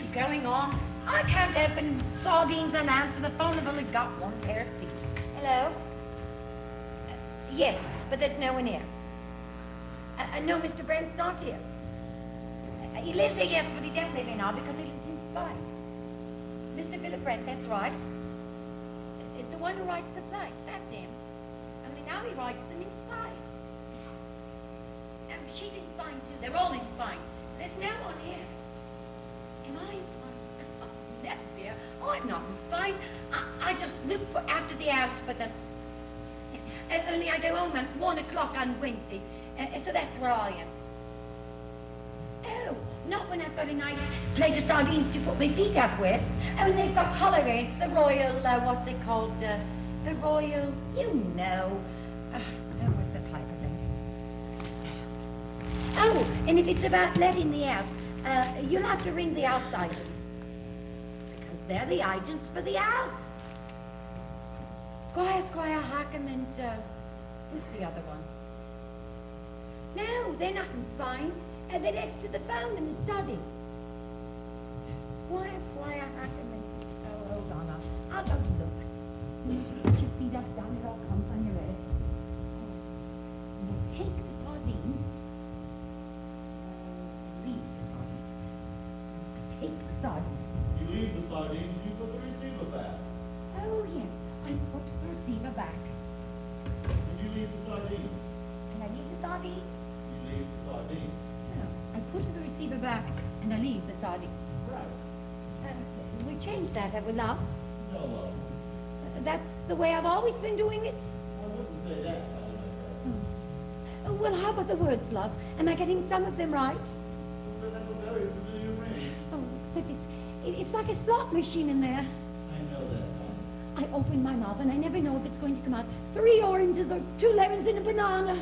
you going on? I can't open sardines and answer the phone. I've only got one pair of feet. Hello? Yes, but there's no one here. No, Mr. Brent's not here. He lives here, yes, but he don't live here now because he lives in Spike. Mr. Philip Brent, that's right. The one who writes the plays, that's him. Only now he writes them in Spike. She's in Spine too. They're all in Spine. There's no one here. Am I in Spine? Oh, no, dear. Oh, I'm not in Spine. I just look after the house for them. Only I go home at 1 o'clock on Wednesdays. So that's where I am. Oh, not when I've got a nice plate of sardines to put my feet up with. Oh, and they've got colour in. It's the royal, what's it called? The royal, you know. What's the type of thing? Oh, and if it's about letting the house, you'll have to ring the house agents. Because they're the agents for the house. Squire Harkham and, who's the other one? No, they're not in Spine. They're next to the phone in the study. Squire Harkham and... Oh, hold on. I'll go look. As soon as you put your feet up, down it all comes on your head. And you take the sardines. Leave the sardines. Take the sardines. You leave the sardines, you put the receiver back. Oh, yes. I put the receiver back. And you leave the sardines. And I leave the sardines. You leave the sardines. No, I put the receiver back and I leave the sardines. Right. We changed that, have we, love? No, love. That's the way I've always been doing it. I wouldn't say that, Oh, well, how about the words, love? Am I getting some of them right? But that's a very familiar ring. Oh, except it's like a slot machine in there. I know that. I open my mouth and I never know if it's going to come out 3 oranges or 2 lemons and a banana.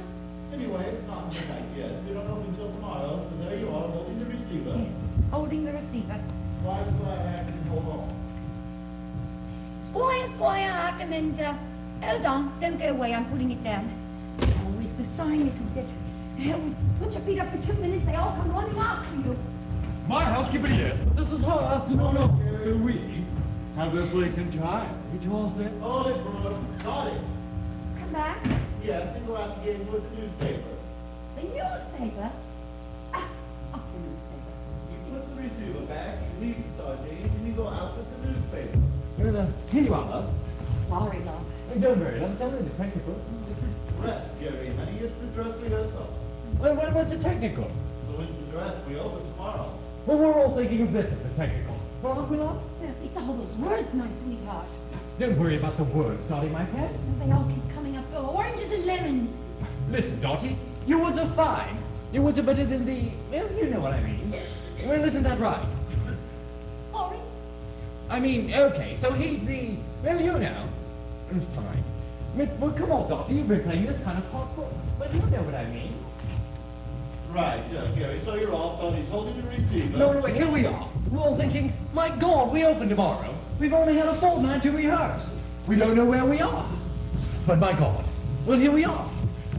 Anyway, it's not midnight yet. We don't open until tomorrow, so there you are, holding the receiver. Yes, holding the receiver. Why would I have to hold on? Squire Harkham and, hold on, don't go away, I'm putting it down. Oh, it's the sign, isn't it? Put your feet up for 2 minutes, they all come running after you. My housekeeper, yes, but this is her afternoon off. So we have a place in time. Which all say? Hold it, Brooke. Got it. Come back. Yes, and go out and get in with the newspaper. The newspaper? Oh, the newspaper. You put the receiver back, you leave the sardines, and you go out with the newspaper. Here you are, love. Sorry, love. Don't worry, love. Tell me the technical. It's the dress, Gary, honey. It's the dress rehearsal. Well, what's the technical? So it's the dress we open tomorrow. Well, we're all thinking of this as the technical. Well, aren't we, love? It's all those words, my sweetheart. Don't worry about the words, Dottie, my pet. They all keep coming up. Oh, oranges and lemons. Listen, Dottie, your words are fine. Your words are better than the... Well, you know what I mean. Well, isn't that right? Sorry? I mean, okay, so he's the... Well, you know. Fine. Well, come on, Dottie, you've been playing this kind of hot book. But you know what I mean. Right, Gary, so you're all thought he's holding the receiver. No, wait, here we are. We're all thinking, my God, we open tomorrow. We've only had a fortnight to rehearse. We don't know where we are. But my God, well, here we are.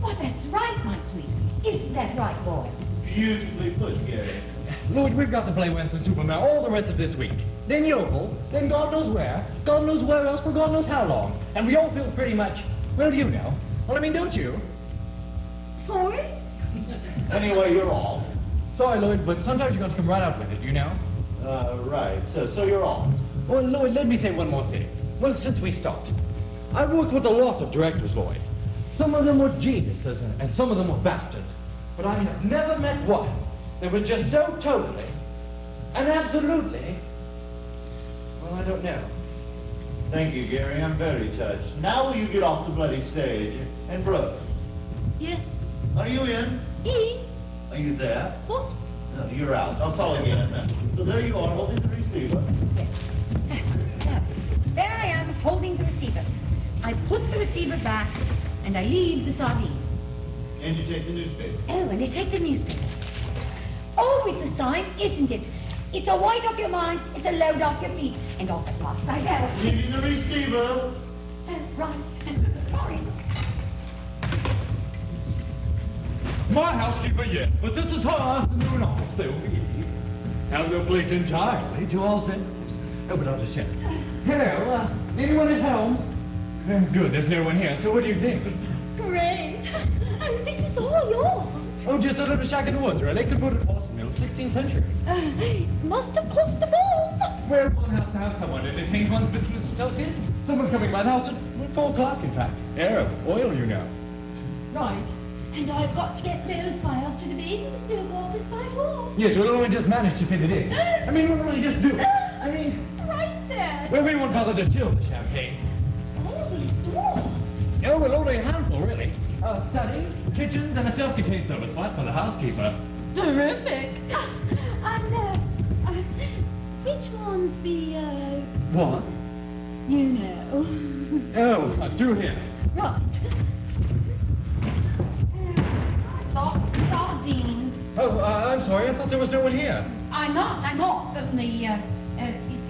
Oh, that's right, my sweet. Isn't that right, boy? Beautifully put, Gary. Lloyd, we've got to play Winston Superman all the rest of this week. Then Yokel, then God knows where else for God knows how long. And we all feel pretty much, well, you know. Well, I mean, don't you? Sorry? Anyway, you're all. Sorry, Lloyd, but sometimes you got to come right out with it, you know? Right. So you're all. Well, Lloyd, let me say one more thing. Well, since we stopped, I've worked with a lot of directors, Lloyd. Some of them were geniuses, and some of them were bastards. But I have never met one that was just so totally and absolutely, well, I don't know. Thank you, Gary. I'm very touched. Now will you get off the bloody stage? And Brooke, Yes. are you in? Are you there? What? No, you're out. I'll call again then. So there you are, holding the receiver. Yes. So, there I am, holding the receiver. I put the receiver back, and I leave the sardines. And you take the newspaper. Oh, and I take the newspaper. Always the sign, isn't it? It's a weight off your mind, it's a load off your feet, and off at last I go. Leaving the receiver. Right. Sorry. My housekeeper, yes, but this is her afternoon off, so we... Have no place entirely to all sailors. Oh, but I'll just check. Hello, anyone at home? Good, there's no one here, so what do you think? Great. And this is all yours. Oh, just a little shack in the woods, really. Could put it horse mill, 16th century. Must have cost a ball. Well, one has to have someone to entertain one's business associates. Someone's coming by the house at 4 o'clock, in fact. Air of oil, you know. Right. And I've got to get those files to the basing stove office by 4. Yes, we'll only just manage to fit it in. I mean, we'll only just do it. I mean... Right there. Well, we won't bother to chill the champagne. All these doors. Oh, well, only a handful, really. Study, kitchens, and a self-contained service flat for the housekeeper. Terrific. And, which one's the, What? you know? Oh, through here. Right. I lost the sardines. Oh, I'm sorry. I thought there was no one here. I'm not from the,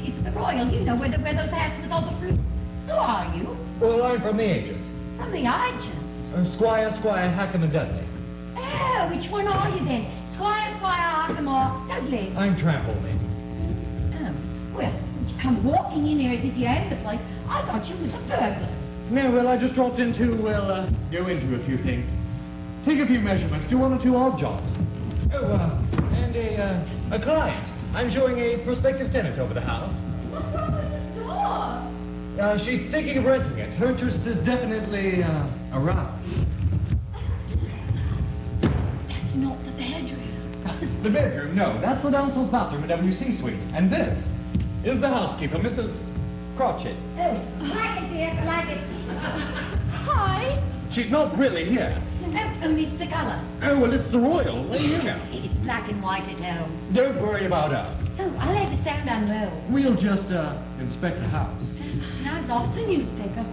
it's the Royal, you know, where those hats with all the fruit. Who are you? Well, I'm from the agents. From the agents. Squire, Hackham, and Dudley. Oh, which one are you then? Squire, Hackham, or Dudley? I'm Trampleby. Oh, well, you come walking in here as if you owned the place. I thought you was a burglar. No, well, I just dropped in to, go into a few things. Take a few measurements, do 1 or 2 odd jobs. Oh, and a client. I'm showing a prospective tenant over the house. What's wrong with the store? She's thinking of renting it. Her interest is definitely, aroused. That's not the bedroom. The bedroom? No, that's the downstairs bathroom at WC Suite. And this is the housekeeper, Mrs. Crotchet. Oh, like it, dear, like it. Hi. She's not really here. Oh, only it's the colour. Oh, well, it's the Royal. What do you know? It's black and white at home. Don't worry about us. Oh, I'll have the sound on low. We'll just, inspect the house. And I've lost the newspaper.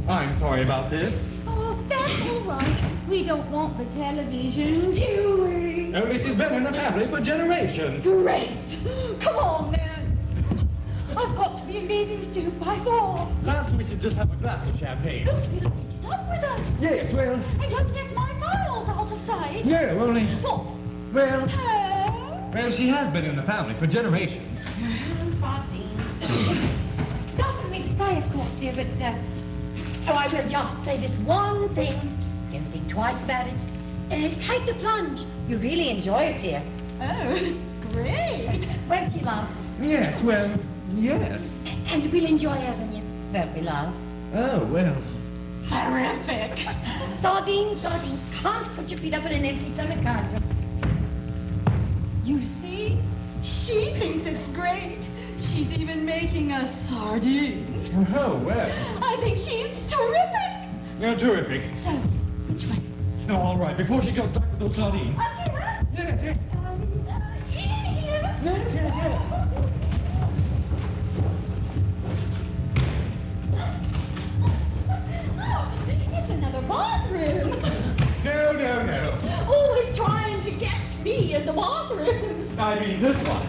I'm sorry about this. Oh, that's all right. We don't want the television, do we? Oh, this has been in the family for generations. Great. Come on, then. I've got to be in Basing Stew by 4. Perhaps we should just have a glass of champagne. Good, we'll take it up with us. Yes, well... And don't let my files out of sight. No, only... What? Well... Oh. Well, she has been in the family for generations. Sardines. It's not for me to say, of course, dear, but, I will just say this one thing. Don't think twice about it. Take the plunge. You'll really enjoy it here. Oh, great. Won't you, love? Yes, well, yes. And we'll enjoy having you. Won't we, love? Oh, well... Terrific. Sardines. Can't put your feet up on an empty stomach, can't you? You see? She thinks it's great. She's even making us sardines. Oh, well... I think she's terrific. You're terrific. So, which way? No, all right, before she goes back with those sardines. Up here? Yes, yes. In here? Yes. Oh, it's another bathroom. No. Always trying to get me in the bathrooms. I mean this one.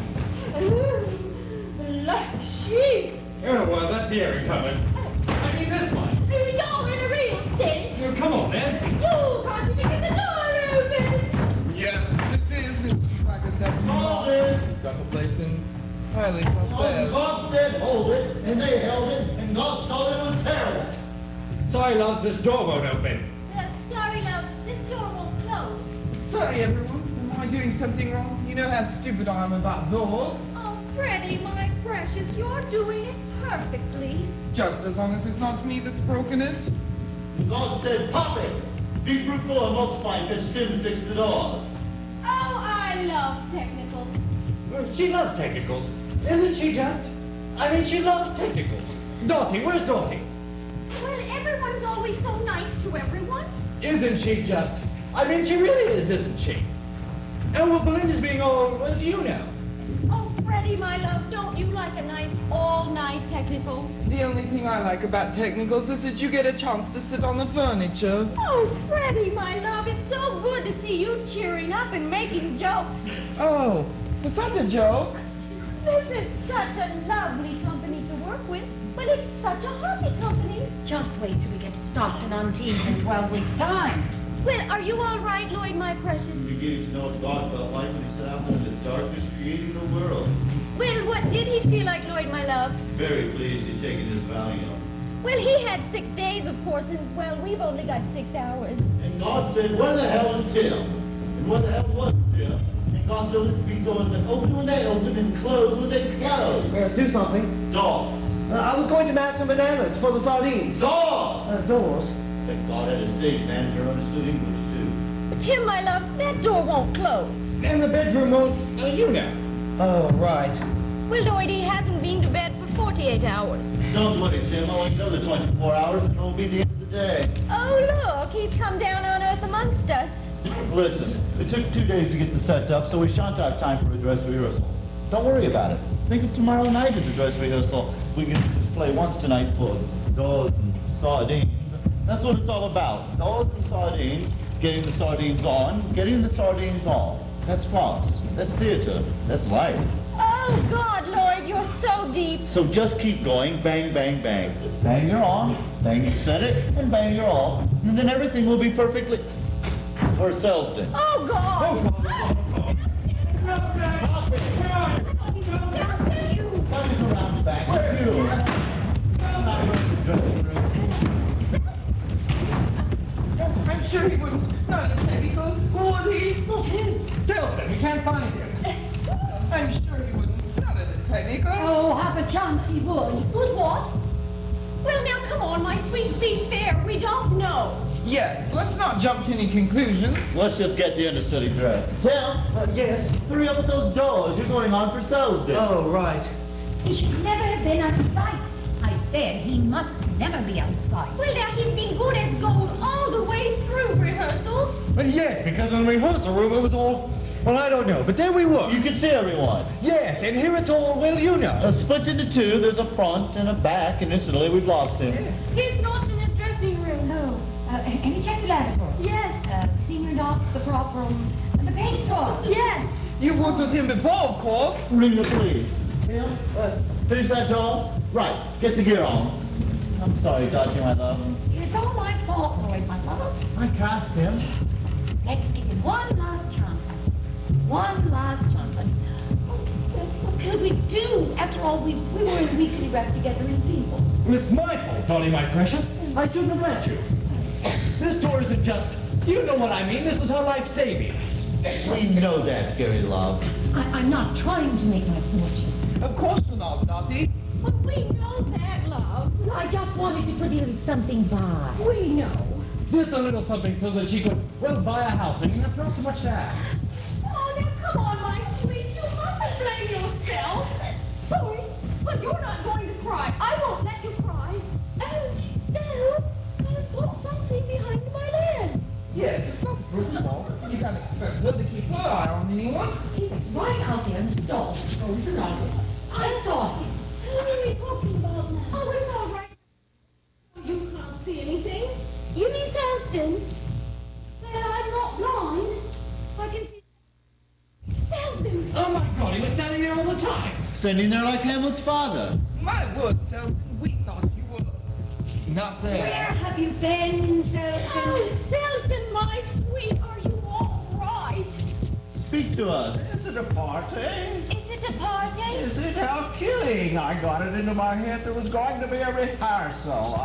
Sheets. Oh, well, that's the area covered. I mean this one. You're in a real state. Oh, come on, then. You can't even get the door open. Yes, this is Mr. Cracker's Hold it! got the place in highly Oh, myself. God said hold it, and they held it, and God saw that it was terrible. Sorry, loves, this door won't open. Sorry, loves, this door won't close. Sorry, everyone. Am I doing something wrong? You know how stupid I am about doors. Oh, Freddie, my precious, you're doing it perfectly. Just as long as it's not me that's broken it. God said pop it. Be fruitful and multiply, and soon fix the doors. Oh, I love technical. She loves technicals. Isn't she just? I mean, she loves technicals. Dottie, where's Dottie? Well, everyone's always so nice to everyone. Isn't she just? I mean, she really is, isn't she? And well, Belinda's being all, well, you know. Oh, Freddie, my love, don't you like a nice all-night technical? The only thing I like about technicals is that you get a chance to sit on the furniture. Oh, Freddie, my love, it's so good to see you cheering up and making jokes. Oh, was that a joke? This is such a lovely company to work with. Well, it's such a happy company. Just wait till we get to Stockton on TV in 12 weeks' time. Well, are you all right, Lloyd, my precious? You getting to know what God felt like when he set out into the darkness creating the world. Well, what did he feel like, Lloyd, my love? Very pleased he'd taken his Valium. Well, he had 6 days, of course, and, well, we've only got 6 hours. And God said, where the hell is Tim? And where the hell was Tim? And God said, let's be doors that open when they open and close when they close. Do something. Dogs. I was going to match some bananas for the sardines. Dogs! Doors. Thank God had a stage manager who understood English, too. Tim, my love, that door won't close. And the bedroom won't, you know. Oh, right. Well, Lloyd, he hasn't been to bed for 48 hours. Don't worry, Tim. Only another 24 hours and it'll be the end of the day. Oh, look, he's come down on earth amongst us. Listen, it took 2 days to get the set up, so we shan't have time for a dress rehearsal. Don't worry about it. Think of tomorrow night as a dress rehearsal. We can play once tonight for doors and sardines. That's what it's all about. Doors and sardines, getting the sardines on, getting the sardines off. That's plots. That's theater. That's life. Oh, God, Lloyd, you're so deep. So just keep going, bang, bang, bang. Bang you're on, bang you set it, and bang you're off. And then everything will be perfectly... Or Selston. Oh, God. Comes around back. You. I'm sure he wouldn't. Not a technical. Would he? Not him. Selston, we can't find him. I'm sure he wouldn't. Not a technical. Oh, have a chance he would. Would what? Well, now, come on, my sweet, be fair. We don't know. Yes, let's not jump to any conclusions. Let's just get the understudy dressed. Tim, Yes. hurry up with those doors. You're going on for Selston. Oh, right. He should never have been out of sight. I said he must never be out of sight. Well, now, he's been good as gold all the way through rehearsals. Well, yes, because in the rehearsal room it was all, well, I don't know, but there we were. You can see everyone. Yes, and here it's all, well, you know. Split into two. There's a front and a back, and instantly we've lost him. He's not in his dressing room. No. Any check the lavatory? Yes. Senior dock, the prop room, and the paint store? Yes. You worked with him before, of course. Ring the police. Tim, finish that door. Right, get the gear on. I'm sorry, Dodgy, my love. It's all my fault, Lloyd, my love. I cast him. Let's give him one last chance, I said. One last chance. What could we do? After all, we were in weekly rep together in People. Well, it's my fault, Dolly, my precious. I shouldn't have let you. This door isn't just, you know what I mean, this is her life savings. We know that, Gary love. I'm not trying to make my fortune. Of course you're not, Dottie. But we know that, love. I just wanted to put in something by. We know. Just a little something so that she could, well, buy a house. I mean, that's not so much to ask. Oh, now come on, my sweet. You mustn't blame yourself. Sorry, but you're not going to cry. I won't let you cry. No, I've got something behind my leg. Yes, it's not Brooke's fault. You can't expect her to keep her eye on anyone. He was right out there in the stall, frozen out. I saw him. What are we talking about now? Oh, it's all right. You can't see anything. You mean Selston? Well, I'm not blind. I can see Selston. Oh my God, he was standing there all the time. Standing there like Hamlet's father. My word, Selden, we thought you were not there. Where have you been, Selston? Oh, Selston, my sweet, are you all right? Speak to us. Is it a party? Is it a party? Is it? How kidding! I got it into my head there was going to be a rehearsal.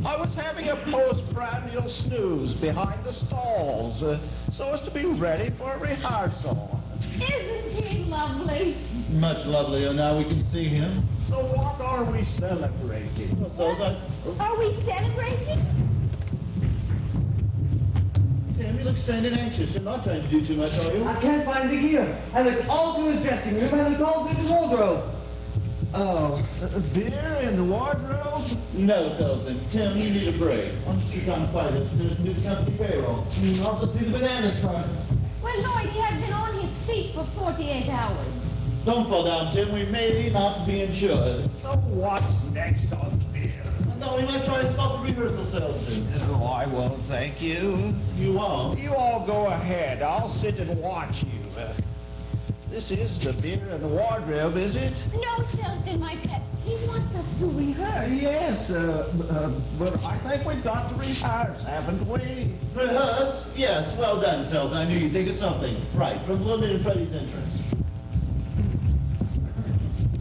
I was having a postprandial snooze behind the stalls, so as to be ready for a rehearsal. Isn't he lovely? Much lovelier now we can see him. So what are we celebrating? Are we celebrating? Tim, you look strained and anxious. You're not trying to do too much, are you? I can't find the gear. I looked all through his dressing room. I looked all through his wardrobe. Oh, beer in the wardrobe? No, Selston. Tim, you need a break. Why don't you come quiet us? There's new company payroll. I'll just see the bananas first. Well, Lloyd, he has been on his feet for 48 hours. Don't fall down, Tim. We may not be insured. So what's next on beer? I thought we might try a spot the rehearsal, Selston. Oh, I won't, thank you. You won't? You all go ahead. I'll sit and watch you. This is the beer in the wardrobe, is it? No, Selston, my pet. He wants us to rehearse. Yes, but I think we've got to rehearse, haven't we? Rehearse? Yes, well done, Sells. I knew you'd think of something. Right, from London and Freddie's entrance.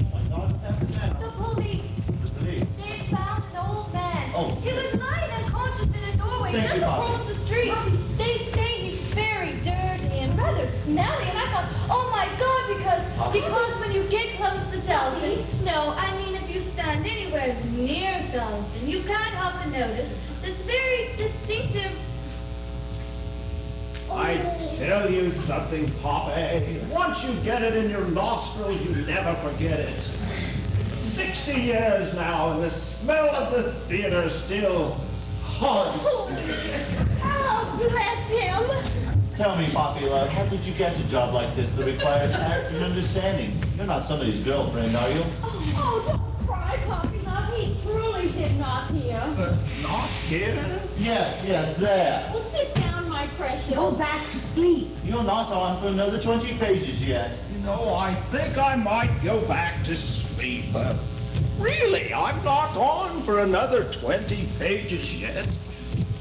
Oh my God, what's happened now? The police. The police. They found an old man. Oh. He was lying unconscious in a doorway Thank just you, Poppy. across the street. They say he's very dirty and rather smelly, and I thought, oh my God, because when you get close to Selden, no, I mean if you stand anywhere near Selden, you can't help but notice this very distinctive. I tell you something, Poppy. Once you get it in your nostrils, you never forget it. 60 years now, and the smell of the theater still haunts me. Oh, bless him. Tell me, Poppy, love, how did you get a job like this that requires tact and understanding? You're not somebody's girlfriend, are you? Oh, don't cry, Poppy, love. He truly did not hear. Not here? Yes, there. Well, sit down, my precious. Go back to sleep. You're not on for another 20 pages yet. You know, I think I might go back to sleep. Really, I'm not on for another 20 pages yet.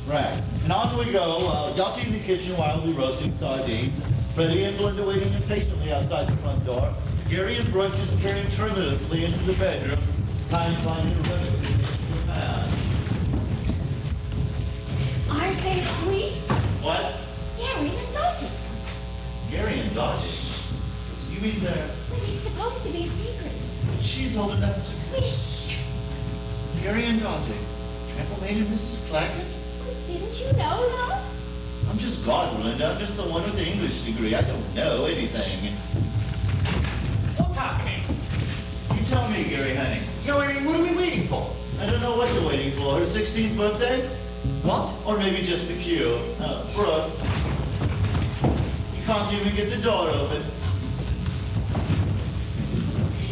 Right. And on we go, Dottie in the kitchen wildly roasting sardines, Freddie and Belinda waiting impatiently outside the front door, Gary and Brooke disappearing tremendously into the bedroom, time finding a remedy. Aren't they sweet? What? Gary and Dottie. Gary and Dottie? You mean they're... But it's supposed to be a secret. She's old enough to... Wait. Gary and Dottie. Trample Maid and Mrs. Claggett? Didn't you know, love? I'm just God, Belinda. I'm just the one with the English degree. I don't know anything. What's happening? You tell me, Gary, honey. So, I mean, what are we waiting for? I don't know what you're waiting for. Her 16th birthday? What? Or maybe just the cue. Brooke. You can't even get the door open.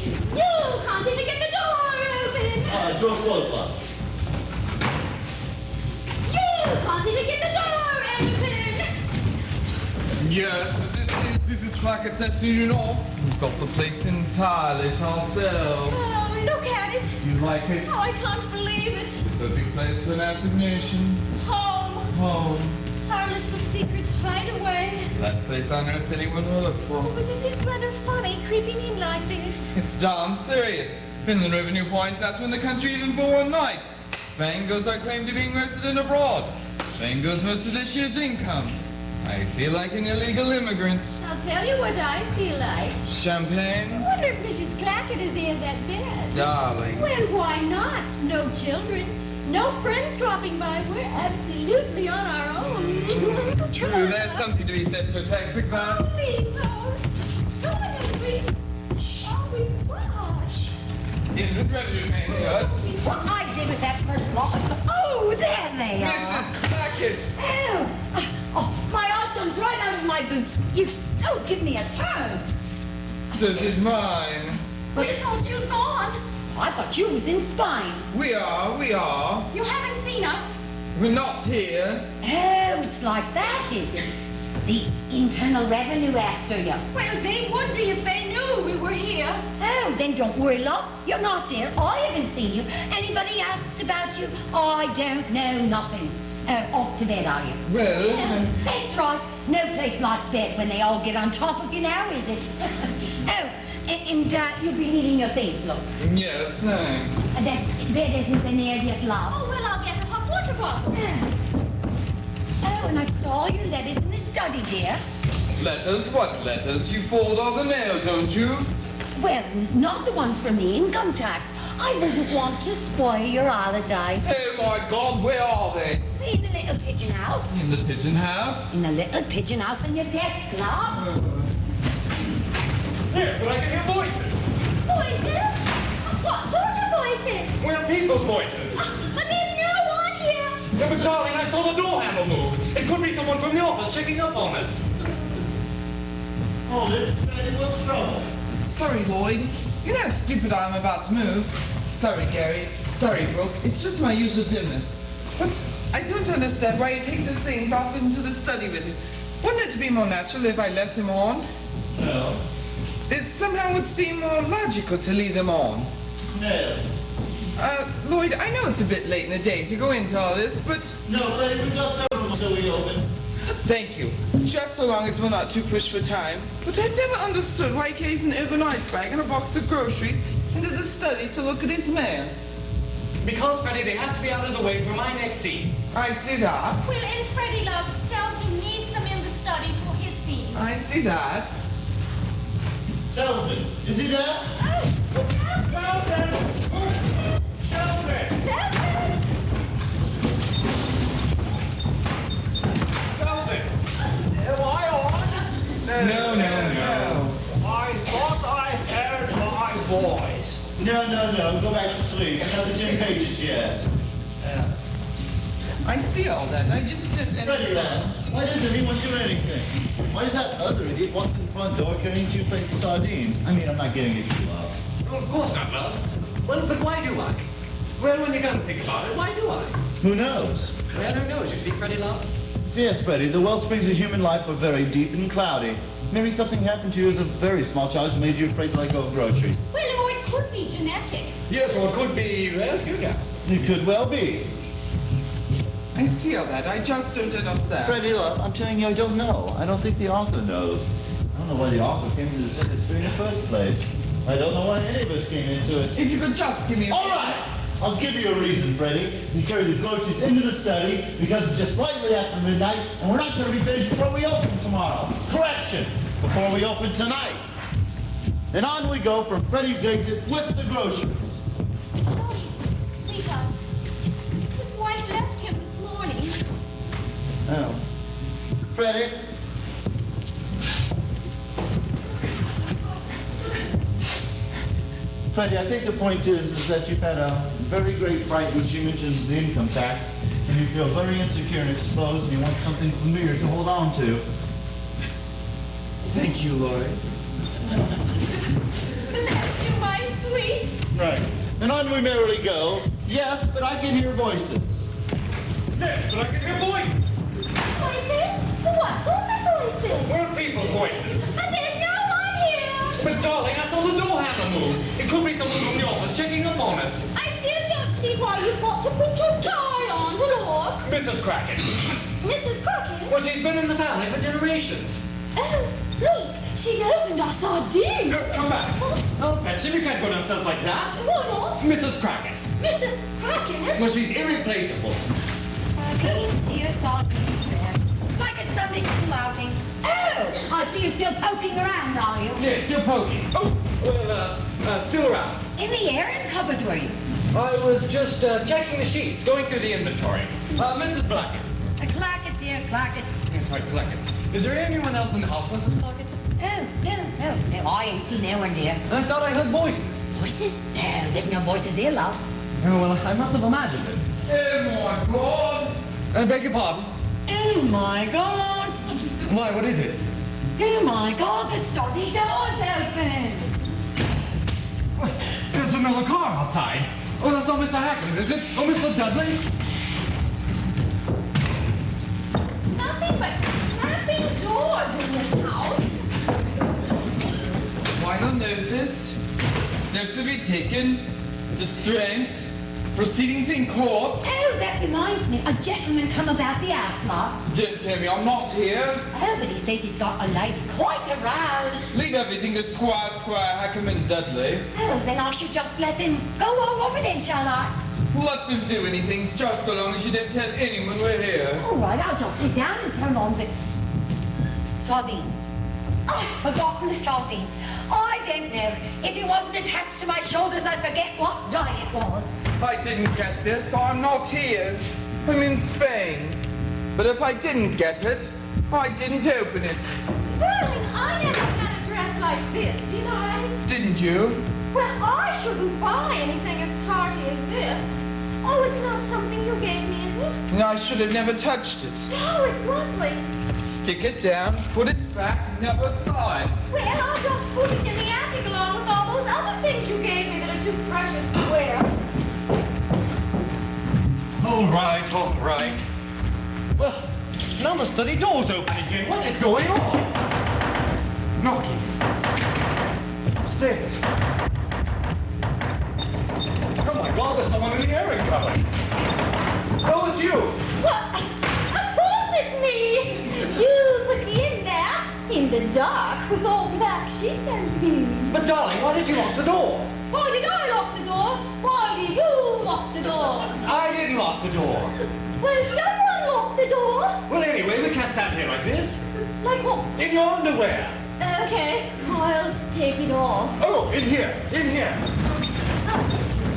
You can't even get the door open. Door closed, love. You can't even get the door open. Yes, but this is Mrs. Clackett's afternoon off. We've got the place entirely to ourselves. Oh, look at it. Do you like it? Oh, I can't believe it. Perfect place for an assignation. Home. Home. Our little secret hideaway. Last place on earth anyone will look for. But it is rather funny creeping in like this. It's darn serious. Finland Revenue points out to in the country even for one night. Bang goes our claim to being resident abroad. Bang goes most of this year's income. I feel like an illegal immigrant. I'll tell you what I feel like. Champagne? I wonder if Mrs. Clackett is in that bed. Darling. Well, why not? No children. No friends dropping by. We're absolutely on our own. True, there's something to be said for tax exam. Oh, please, no. Go on, sweet. Oh, we watch. Inland Revenue man here. What I did with that first officer. Oh, there they are. Mrs. Clackett! Oh, my heart jumped right out of my boots. You don't give me a turn. So did mine. We thought you'd gone. I thought you was in Spain. We are. You haven't seen us. We're not here. Oh, it's like that, is it? The Internal Revenue after you. Well, they would be if they knew we were here. Oh, then don't worry, love. You're not here. I haven't seen you. Anybody asks about you, I don't know nothing. Off to bed, are you? Well, Yeah, that's right. No place like bed when they all get on top of you now, is it? Oh, and you'll be needing your things, look. yes, thanks. That bed isn't been aired yet, love. Oh, well, I'll get a hot water bottle. Oh, and I put all your letters in the study, dear. Letters? What letters? You forward all the mail, don't you? Well, not the ones from the income tax. I wouldn't want to spoil your holiday. Oh my God, where are they? In the little pigeon house. In the pigeon house? In the little pigeon house on your desk, love. Yes, but I can hear voices. Voices? What sort of voices? Well, people's voices. But there's no one here. Yeah, but darling, I saw the door handle move. It could be someone from the office checking up on us. Hold it. What's the trouble? Sorry, Lloyd. You know how stupid I am about to move. Sorry, Gary. Sorry, Brooke. It's just my usual dimness. But I don't understand why he takes his things off into the study with him. Wouldn't it be more natural if I left him on? No. It somehow would seem more logical to leave them on. No. Lloyd, I know it's a bit late in the day to go into all this, but... No, Freddie, we've got several until we open. Thank you. Just so long as we're not too pushed for time. But I've never understood why he carries an overnight bag and a box of groceries into the study to look at his mail. Because, Freddie, they have to be out of the way for my next scene. I see that. Well, and Freddie, love, Selsdon needs them in the study for his scene. I see that. Salesman, is he there? Oh, Selsdon! Am I on? No. I thought I heard my voice. No. Go back to sleep. Another 10 pages yet. I see all that. I just didn't Freddie, understand. why doesn't anyone do anything? Why does that other idiot walk in the front door carrying 2 plates of sardines? I mean, I'm not getting it, you love. Well, of course not, love. Well, but why do I? Well, when you come to think about it, why do I? Who knows? Well, who knows? You see, Freddie, love? Yes, Freddie, the well springs of human life are very deep and cloudy. Maybe something happened to you as a very small child that made you afraid to let go of groceries. Well, or it could be genetic. Yes, or it could be, well, you know. It could well be. I see all that. I just don't understand. Freddie, look, I'm telling you, I don't know. I don't think the author knows. I don't know why the author came into this industry in the first place. I don't know why any of us came into it. If you could just give me a... All right! I'll give you a reason, Freddie. You carry the groceries into the study because it's just slightly after midnight, and we're not going to be finished before we open tomorrow. Correction! Before we open tonight. And on we go from Freddie's exit with the groceries. Oh, sweetheart, his wife left him this morning. Oh. Freddie? Freddie, I think the point is that you've had a very great fright when she mentions the income tax, and you feel very insecure and exposed, and you want something familiar to hold on to. Thank you, Lloyd. Bless you, my sweet. Right. And on we merrily go. Yes, but I can hear voices. Yes, but I can hear voices. Voices? What sort of voices? We're people's voices. But there's no one here. But, darling, I saw the door handle move. It could be someone from the office checking up on us. I still don't see why you've got to put your tie on to look. Mrs. Crackett. Mrs. Crockett? Well, she's been in the family for generations. Oh, look, she's opened our sardines. Come back. Oh, Betsy, you can't go downstairs like that. Why not? Mrs. Crackett. Mrs. Crockett? Well, she's irreplaceable. Sardines here, sardines there. Like a Sunday school outing. Oh, I see you're still poking around, are you? Yeah, still poking. Oh, well, still around. In the airing cupboard, were you? I was just checking the sheets, going through the inventory. Mrs. Blackett. Clackett, dear, Clackett. Yes, right, Blackett. Is there anyone else in the house, Mrs. Blackett? Oh, no, I ain't seen no one, dear. I thought I heard voices. Voices? No, there's no voices here, love. Oh, well, I must have imagined it. Oh, my God. I beg your pardon? Oh, my God. Why, what is it? Oh, my God, the study door's open. There's another car outside. Oh, that's not Mr. Hackman's, is it? Oh, Mr. Dudley's? Nothing but clapping doors in this house. Why not notice? Steps to be taken. Restraint. Proceedings in court. Oh, that reminds me. A gentleman come about the house, love. Don't tell me I'm not here. Oh, but he says he's got a lady quite aroused. Leave everything to Squire, Hackam and Dudley. Oh, then I should just let them go all over then, shall I? Let them do anything, just so long as you don't tell anyone we're here. All right, I'll just sit down and turn on the sardines. I've forgotten the sardines. I don't know. If it wasn't attached to my shoulders, I'd forget what day it was. I didn't get this, so I'm not here. I'm in Spain. But if I didn't get it, I didn't open it. Darling, I never had a dress like this, did I? Didn't you? Well, I shouldn't buy anything as tarty as this. Oh, it's not something you gave me, is it? No, I should have never touched it. No, it's lovely. Stick it down, put it back, never saw it. Well, I'll just put it in the attic along with all those other things you gave me that are too precious to wear. All right. Well, now the study door's open again. What is going on? Knocking. Upstairs. Oh, my God, there's someone in the airing cupboard. Oh, it's you. What? Of course it's me. You put me in there, in the dark, with all black sheets and things. But darling, why did you lock the door? Why did I lock the door? Why did you lock the door? I didn't lock the door. Well, someone locked the door. Well, anyway, we can't stand here like this. Like what? In your underwear. Okay, I'll take it off. Oh, in here. In here.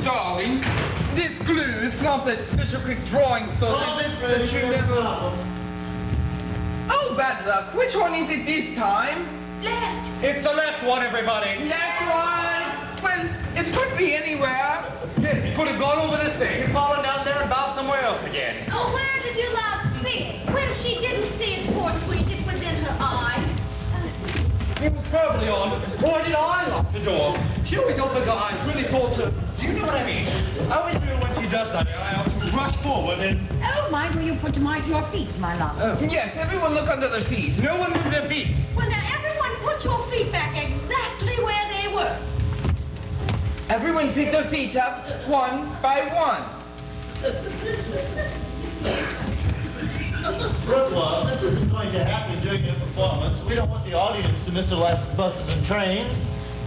Darling, this glue, it's not that special quick drawing sort, is it? That you never... Oh, bad luck. Which one is it this time? Left. It's the left one, everybody. Left one. Well, it could be anywhere. Yes, he could have gone over this thing and fallen down there and bounced somewhere else again. Oh, where did you last see it? When she didn't see it, poor sweet, it was in her eye. It was probably on. Why did I lock the door? She always opens her eyes really tall to... Do you know what I mean? I always feel when she does that, I ought to rush forward and... Oh, mind where you put your feet, my love. Oh. Yes, everyone look under their feet. No one moved their feet. Well, now, everyone put your feet back exactly where they were. Everyone pick their feet up one by one. Brooklyn, this isn't going to happen during your performance. We don't want the audience to miss the last buses and trains.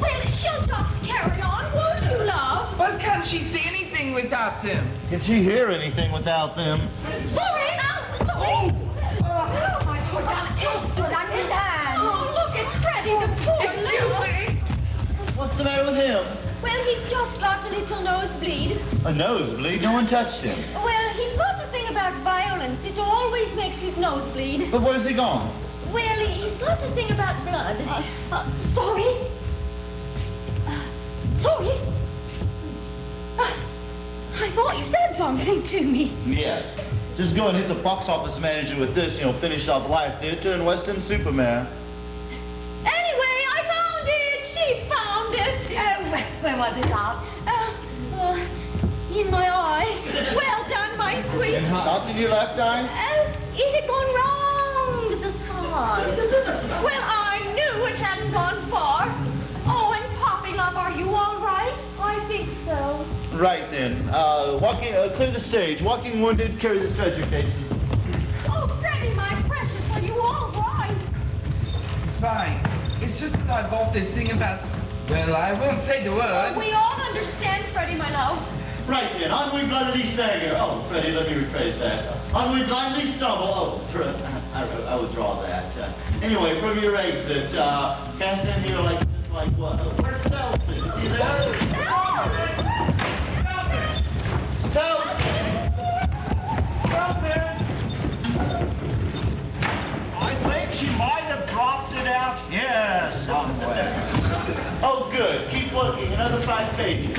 Well, she'll just carry on, won't you, love? But can't she see anything without them? Can she hear anything without them? Sorry, sorry. Oh, my poor darling. Oh, stood on his hand. Oh, look at Freddie, the poor little... Excuse me. What's the matter with him? Well, he's just got a little nosebleed. A nosebleed? No one touched him. Well, he's got a thing about violence. It always makes his nose bleed. But where's he gone? Well, he's got a thing about blood. Sorry. Sorry. I thought you said something to me. Yes. Just go and hit the box office manager with this, finish off Life Theater and Western Superman. Anyway, I found it. She found it. Oh, where was it, love? In my eye. Well done, my sweet. Not in your left eye? It had gone round the side. Well, I knew it hadn't gone far. Oh, and Poppy, love, are you all right? I think so. Right then. Clear the stage. Walking wounded, carry the stretcher cases. Oh, Freddie, my precious, are you all right? Fine. It's just that I bought this thing about... Well, I won't say the word. We all understand, Freddie, my love. Right then. On we bloodily stagger. Oh, Freddie, let me rephrase that. On we blindly stumble. Oh, I withdraw that. Anyway, from your exit, cast in here like this, like what? Where's Selfie? Is he there? I think she might have dropped it out here somewhere. Oh, good. Keep looking. Another 5 pages.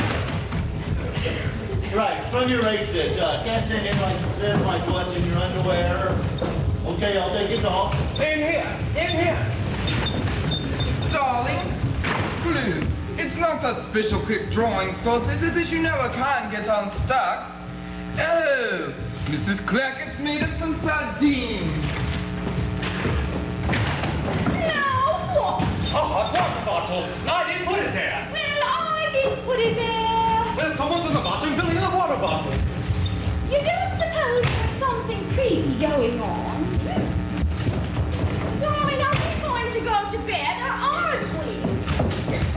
Right, from your exit, cast in here like this, like what, in your underwear. Okay, I'll take it off. In here. In here. Darling, it's glue. It's not that special quick drawing sort, is it, that you never can get unstuck? Oh, Mrs. Crackett's made of some sardines. Now what? A hot water bottle. I didn't put it there. Well, I didn't put it there. Well, someone's in the bottom filling the water bottles. You don't suppose there's something creepy going on? Darling, are we going to go to bed, or aren't we?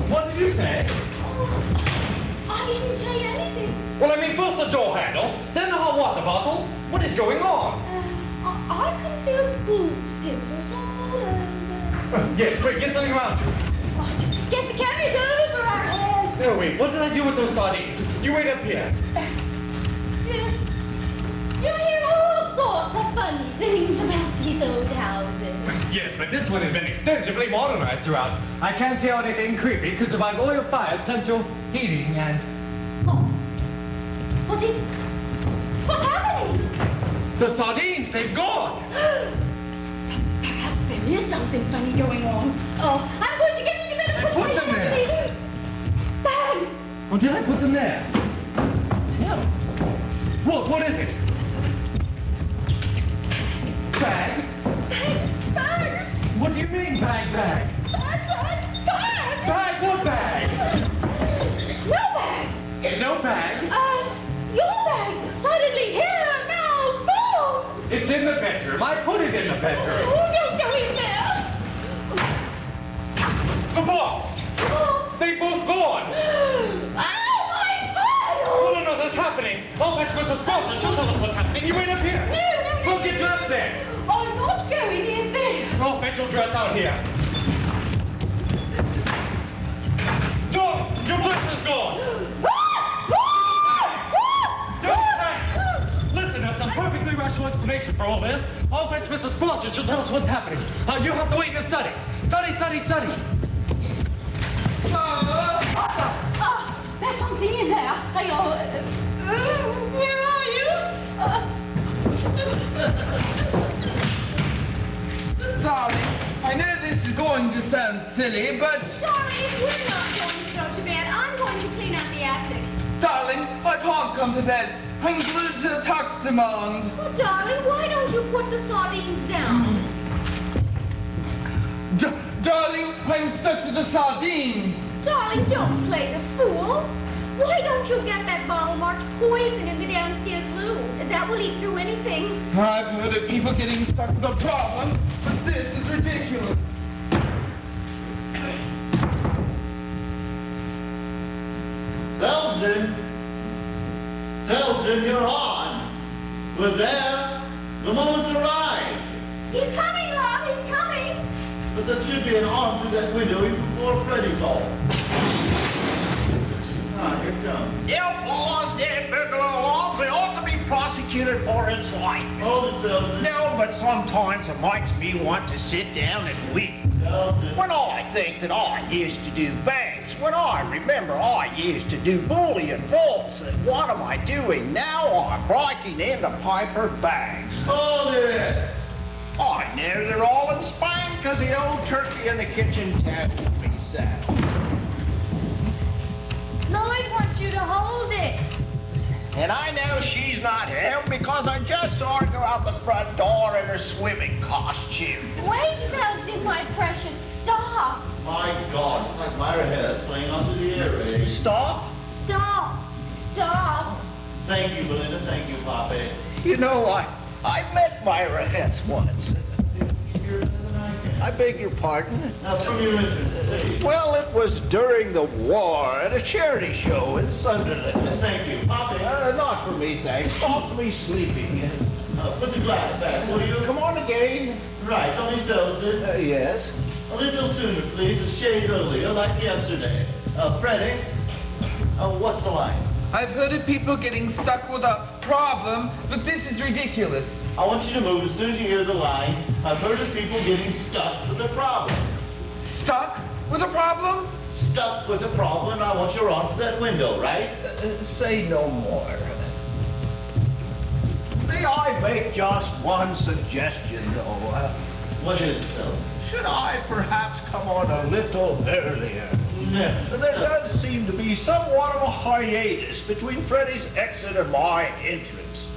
What did you say? Oh, I didn't say anything. Well, I mean, first the door handle, then the hot water bottle. What is going on? I can feel boots pimples all over. Yes, quick, get something around you. What? Get the cameras over our heads. No, wait, what did I do with those sardines? You wait up here. You hear all sorts of funny things about these old houses. Yes, but this one has been extensively modernized throughout. I can't see anything creepy because of our oil-fired central heating and... Oh. What is it? What's happening? The sardines, they've gone! Perhaps there is something funny going on. Oh, I'm going to get into bed and Put them there. Bag! Oh, did I put them there? No. What is it? Bag? Bag! What do you mean, bag? Bag! Bag? What bag? No bag! No bag? It's in the bedroom. I put it in the bedroom. Oh, don't go in there. The box. They both gone. Oh, my God. No, that's happening. I'll fetch Mrs. Sprouter. She'll tell us what's happening. You wait up here. No. We'll get dressed then. I'm not going in there. I'll fetch your dress out here. John, your dress is gone. Listen, there's some perfectly rational explanation for all this. I'll fetch Mrs. Sprouter. She'll tell us what's happening. You have to wait and study. Study. There's something in there. Where are you? Darling, I know this is going to sound silly, but... Darling, we're not going to go to bed. I'm going to clean out the attic. Darling, I can't come to bed. I'm glued to the tux demand. Well, darling, why don't you put the sardines down? Darling, I'm stuck to the sardines. Darling, don't play the fool. Why don't you get that bottle marked poison in the downstairs loo? That will eat through anything. I've heard of people getting stuck with a problem, but this is ridiculous. Selsden, you're on. We're there. The moment's arrived. He's coming, love, he's coming. But there should be an arm through that window even before Freddy's home. Here it comes. Yeah, boss, dead burglar alarms, they ought to be prosecuted for its life. Hold it, Selsden. No, but sometimes it makes me want to sit down and weep. Selsden. When I think that I used to do banks, when I remember I used to do bullion vaults, and what am I doing now? I'm breaking into Piper bags. Hold it. I know they're all in Spain because the old turkey in the kitchen told me so. Lloyd wants you to hold it. And I know she's not home because I just saw her go out the front door in her swimming costume. Wait, Selsden, my precious, stop. My God, it's like Myra Hess playing onto the air raid. Stop. Stop. Thank you, Belinda. Thank you, Poppy. You know, I met Myra Hess once. You're better than I can. I beg your pardon? Now, from your entrance, please. Well, it was during the war at a charity show in Sunderland. Thank you, Poppy. Not for me, thanks. Not for me sleeping. Put the glass back, will you? Come on again. Right, Tony Selsden. Yes. A little sooner, please. A shade earlier, like yesterday. Freddie, what's the line? I've heard of people getting stuck with a problem, but this is ridiculous. I want you to move as soon as you hear the line. I've heard of people getting stuck with a problem. Stuck with a problem? Stuck with a problem, and I want your arm to that window, right? Say no more. May I make just one suggestion, though? What is it, Selsden? Should I perhaps come on a little earlier? No. There does seem to be somewhat of a hiatus between Freddie's exit and my entrance.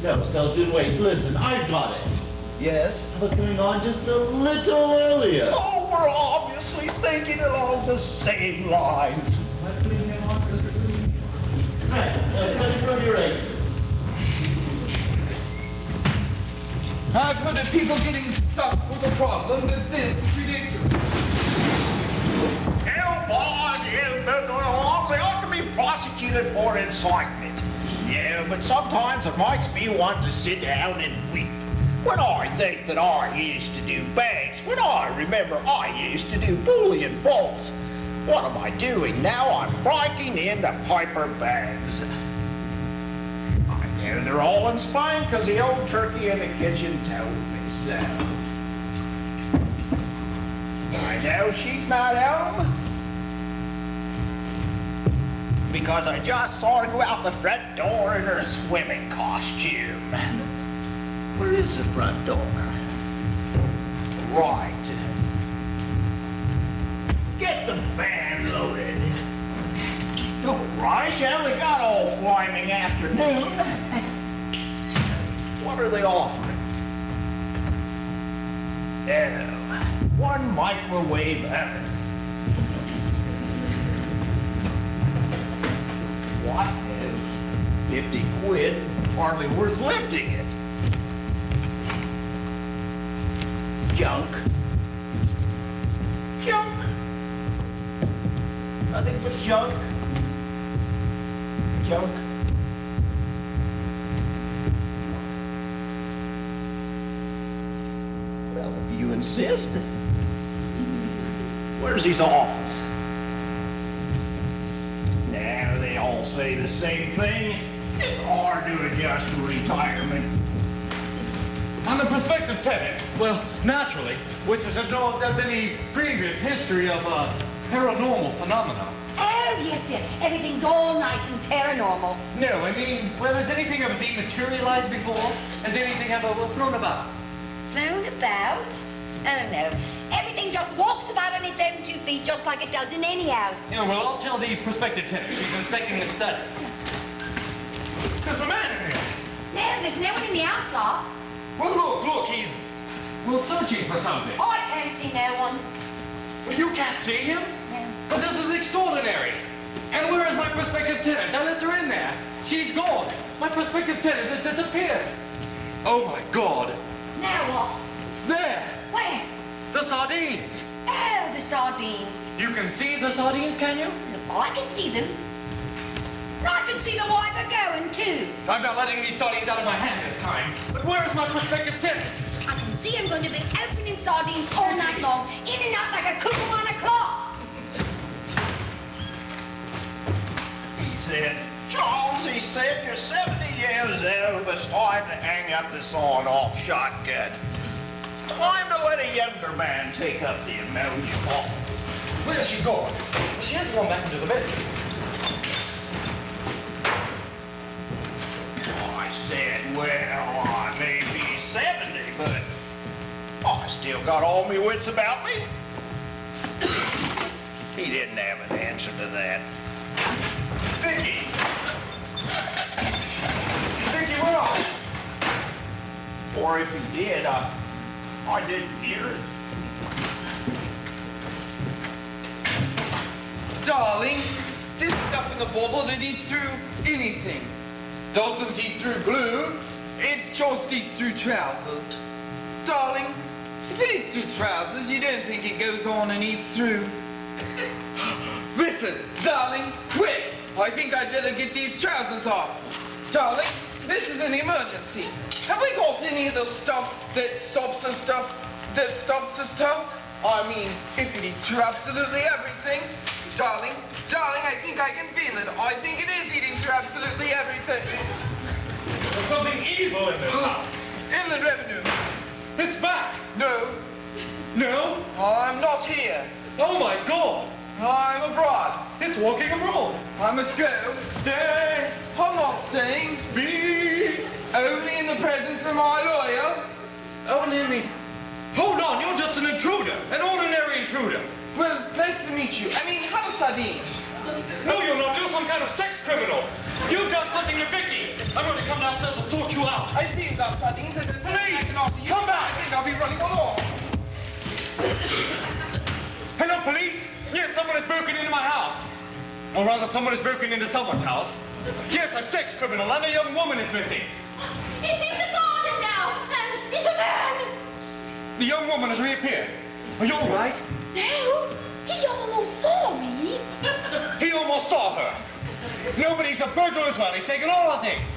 No, Selsden, wait, listen, I've got it. Yes? We're coming on just a little earlier. Oh, we're obviously thinking along the same lines. Right, Freddie, from your exit. I've heard of people getting stuck with a problem, but this is ridiculous. Hell, boss, they ought to be prosecuted for incitement. Yeah, but sometimes it makes me want to sit down and weep. When I think that I used to do banks, when I remember I used to do bullion vaults, what am I doing now? I'm breaking into Piper bags. I know they're all in Spain because the old turkey in the kitchen told me so. I know she's not home because I just saw her go out the front door in her swimming costume. Where is the front door? Right. Get the fan loaded. Don't rush, I only got all flaming afternoon. What are they offering? Oh, one microwave oven. What? 50 quid? Hardly worth lifting it. Junk. Junk. Nothing but junk. Junk. Well, if you insist. Where's his office? Now, they all say the same thing. It's hard to adjust to retirement. I'm the prospective tenant. Well, naturally, which is to know if there's any previous history of paranormal phenomena. Oh, yes, dear. Everything's all nice and paranormal. No, I mean, well, has anything ever been materialized before? Has anything ever flown about? Flown about? Oh, no. Everything just walks about on its own 2 feet, just like it does in any house. Yeah, well, I'll tell the prospective tenant. She's inspecting the study. There's a man in here. No, there's no one in the house, Law. Well, look, he's searching for something. Oh, I can't see no one. Well, you can't see him? No. But this is extraordinary. And where is my prospective tenant? I left her in there. She's gone. My prospective tenant has disappeared. Oh, my God. Now what? There. Where? The sardines. Oh, the sardines. You can see the sardines, can you? Oh, I can see them. I can see the way they're going, too. I'm not letting these sardines out of my hand this time. But where is my prospective tenant? I can see him going to be opening sardines all night long, in and out like a cuckoo on a clock. He said, Charles, he said, you're 70 years old. It's time to hang up the sawn-off shotgun. Time to let a younger man take up the ammonia bomb. Where's she going? She hasn't gone back into the bedroom. I said, well, I may be 70, but I still got all my wits about me. He didn't have an answer to that. Vicky! Vicky, where are you? Or if he did, I didn't hear it. Darling, this stuff in the bottle that eats through anything. Doesn't eat through glue, it just eats through trousers. Darling, if it eats through trousers, you don't think it goes on and eats through. Listen, darling, quick! I think I'd better get these trousers off. Darling, this is an emergency. Have we got any of the stuff that stops the stuff that stops the stuff? I mean, if it eats through absolutely everything. Darling, I think I can feel it. I think it is eating through absolutely everything. There's something evil in this house. Inland Revenue. It's back. No, No? I'm not here. Oh, my God. I'm abroad. It's walking abroad. I must go. Stay. I'm not staying. Speak. Only in the presence of my lawyer. Only in the... Hold on, you're just an intruder. An ordinary intruder. Well, nice to meet you. I mean, how sardines? No, you're not. You're some kind of sex criminal. You've done something to Vicky. I'm going to come downstairs and sort you out. I see you got sardines. Please, you. come back. I think I'll be running along. Hello, police. Yes, someone has broken into my house. Or rather, someone has broken into someone's house. Yes, a sex criminal and a young woman is missing. It's in the garden now, and it's a man. The young woman has reappeared. Are you all right? No, he almost saw me. He almost saw her. No, but he's a burglar as well. He's taken all our things.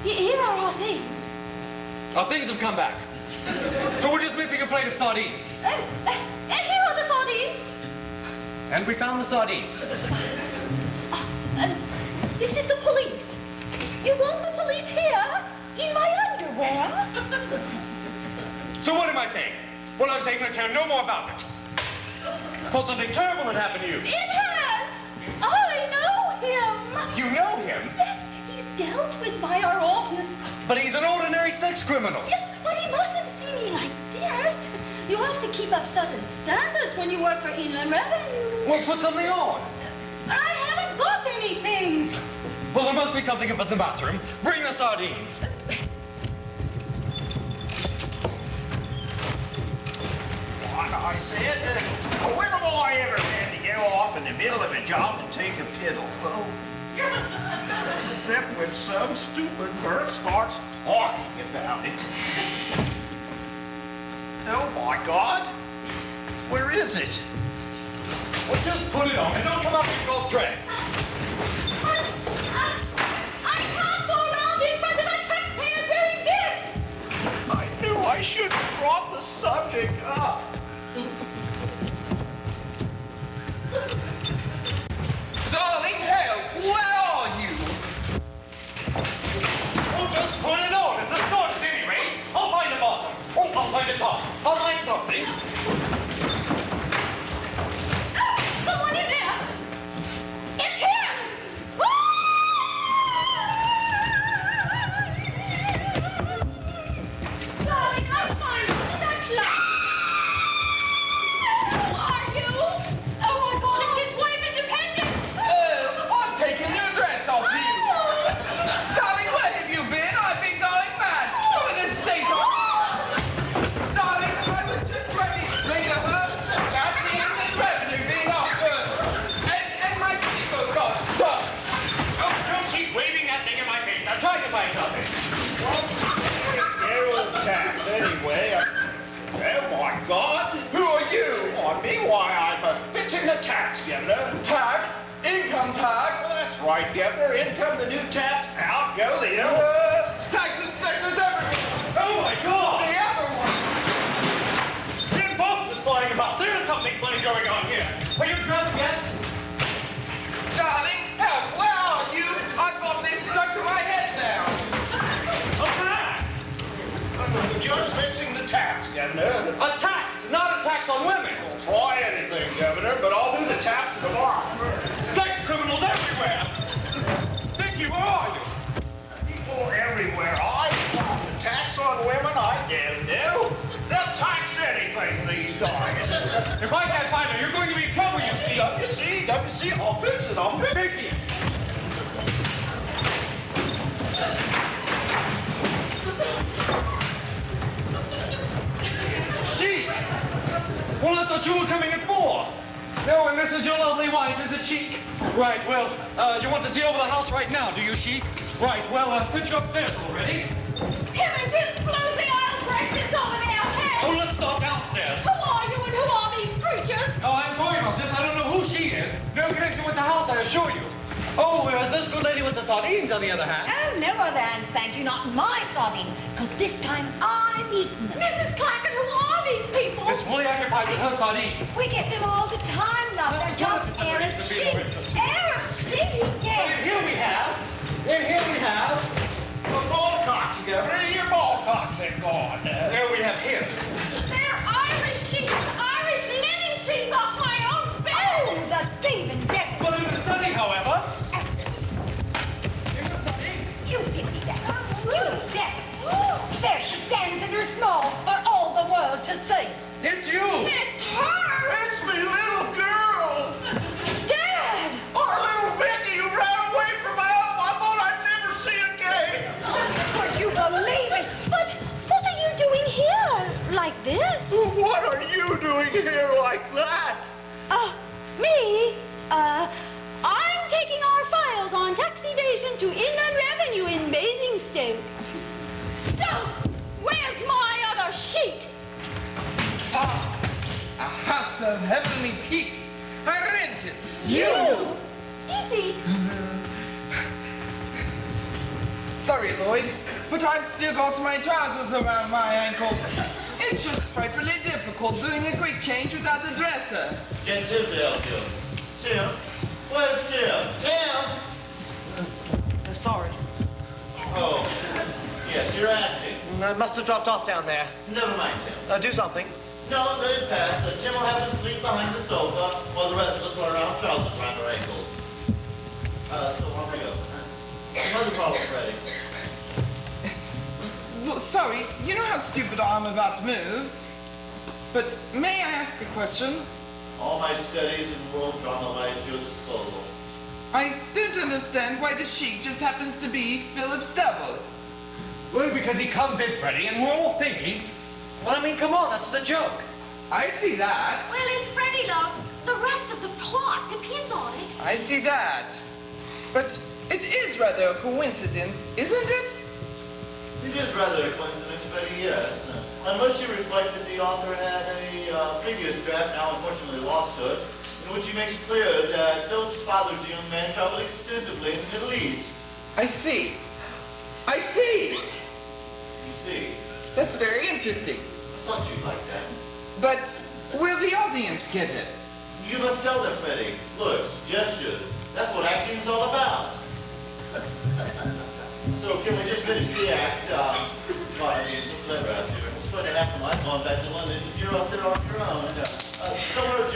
Here are our things. Our things have come back. So we're just missing a plate of sardines. And here are the sardines. And we found the sardines. This is the police. You want the police here? In my underwear? So what am I saying? Well, I'm saying let's hear no more about it. Thought something terrible had happened to you. It has. I know him. You know him? Yes, he's dealt with by our office. But he's an ordinary sex criminal. Yes, but he mustn't see me like this. You have to keep up certain standards when you work for Inland Revenue. Well, put something on. I haven't got anything. Well, there must be something up in the bathroom. Bring the sardines. Like I said, when have I ever had to go off in the middle of a job and take a piddle? Oh. Except when some stupid bird starts talking about it. Oh, my God. Where is it? Well, just put it on and don't come out in your golf dress. I can't go around in front of my taxpayers wearing this! I knew I should have brought the subject up. Darling, help! Where are you? Well, just put it on. It's a start at any rate. I'll find the bottom. Oh, I'll find the top. I'll find something. Someone in there! It's him! Darling, I'll find such luck! Who are you? Oh my God, it's his wife independent! I'm taking your dress off you. Darling, where have you been? I've been going mad. Look at this state of... Darling, I was just ready to bring her home about the Indian revenue being off good. And my people got stuck. Oh, don't keep waving that thing in my face. I'm trying to find something. Arrow tax, anyway. Oh, my God. Who are you? On me, why, I'm fixing the tax, Governor. Tax? Income tax? Well, that's right, Governor. In come the new tax. Out go the old. Tax inspectors everywhere. Oh, my God. The other one. 10 boxes flying about. There is something funny going on here. Are you dressed yet? Darling, help. Where are you? I've got this stuck to my head now. Okay. Just fixing the tax, Governor. A tax, not a tax on women. Try anything, Governor, but I'll do the tax in the bar first. Sex criminals everywhere. Vicky, where are you? People everywhere. I want the tax on women. I damn do. They'll tax anything these days. If I can't find her, you're going to be in trouble, you see. WC, I'll fix it. I'll fix it. Vicky. She. Well, I thought you were coming at 4. No, and this is your lovely wife, is it, Sheik? Right, well, you want to see over the house right now, do you, Sheik? Right, well, since you're upstairs already. Him and his floozy I'll break this over their head! Oh, let's start downstairs. Who are you and who are these creatures? Oh, I'm talking about this. I don't know who she is. No connection with the house, I assure you. Oh, whereas this good lady with the sardines, on the other hand. Oh, no other hands, thank you, not my sardines, because this time I'm eating them. Mrs. Clacken, who are these people? Is fully occupied with her sardines. We get them all the time, love. They're just Arab sheep. Arab sheep? And Yeah. here we have, The ball cocks, Governor. Your ball cocks ain't gone. there we have him. They're Irish sheep. Irish linen sheets off my own bed. Oh, the thieving devil. But in the study, however. You give me that. You devil. There she stands in her smalls for all the world to see. It's you. It's her! It's me little girl. Dad! Our little Vicky who ran away from home. I thought I'd never see again. Would you believe it? But what are you doing here? Like this? What are you doing here like that? Me? I'm taking our files on tax evasion to Inland Revenue in Basingstoke. Stoke, where's my other sheet? Ah, a house of heavenly peace. I rent it. You? Easy. Sorry, Lloyd, but I've still got my trousers around my ankles. It's just frightfully difficult doing a quick change without a dresser. Get Tim to help you. Tim? Where's Tim? Tim? Sorry. Oh, yes, you're acting. I must have dropped off down there. Never mind, Tim. Do something. No, let it pass. Tim will have to sleep behind the sofa while the rest of us run around trousers around our ankles. So on we go. Another problem, Freddie. Look, sorry, you know how stupid I am about moves? But may I ask a question? All my studies in world drama lie at your disposal. I don't understand why the sheik just happens to be Philip Stubble. Well, because he comes in, Freddie, and we're all thinking, well, I mean, come on, that's the joke. I see that. Well, it's Freddie, love. The rest of the plot depends on it. I see that. But it is rather a coincidence, isn't it? It is rather a coincidence, Freddie, yes. unless you reflect that the author had a previous draft, now unfortunately lost to us, in which he makes clear that Philip's father's young man traveled extensively in the Middle East. I see. I see. You see, That's very interesting. I thought you'd like that. But will the audience get it? You must tell them, Betty. Looks, gestures. That's what acting's all about. So can we just finish the act? God, I'm being so clever out here. We'll spend an act of mine going back to London. You're out there on your own. So where's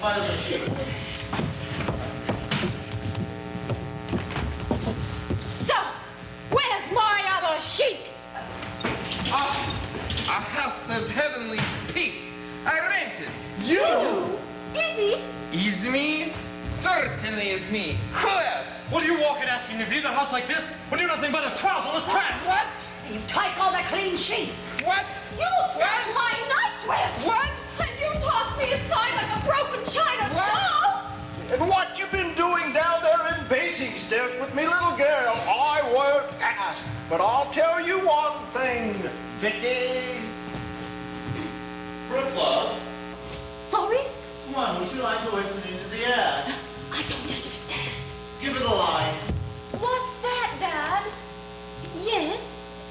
my other sheet? So, where's my other sheet? A house of heavenly peace. I rent it. You? Is it? Is me? Certainly is me. Who else? What are you walking asking to view the house like this when you're nothing but a trouserless tramp? What? You take all the clean sheets. What? You snatched my nightdress! What? And you tossed me aside like a broken china doll! And what you been doing down there in Basingstoke with me little girl, I won't ask. But I'll tell you one thing, Vicky. Brooke, love. Sorry? Come on, would you like to wait for the end of the act? I don't understand. Give her the line. What's that, Dad? Yes,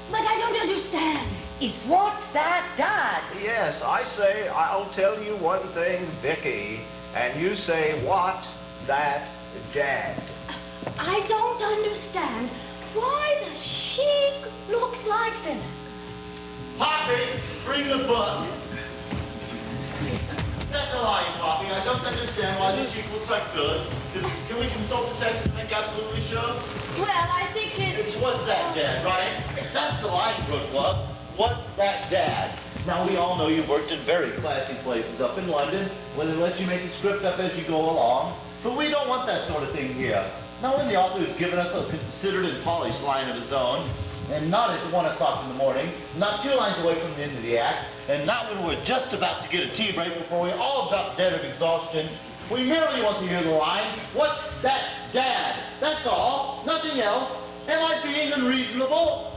but I don't understand. It's what's that, Dad? Yes, I say I'll tell you one thing, Vicky. And you say, what's that, Dad? I don't understand why the sheik looks like Philip. Poppy, bring the book. Set the line, Poppy. I don't understand why this sheet looks like Philip. Can we consult the text to make absolutely sure? Well, I think It's what's that, Dad, right? That's the line, Brooke, love. What's that, Dad? Now, we all know you've worked in very classy places up in London, where they let you make the script up as you go along. But we don't want that sort of thing here. Now, when the author has given us a considered and polished line of his own, and not at 1 o'clock in the morning, not 2 lines away from the end of the act, and not when we're just about to get a tea break before we all drop dead of exhaustion, we merely want to hear the line, what's that, Dad? That's all, nothing else. Am I being unreasonable?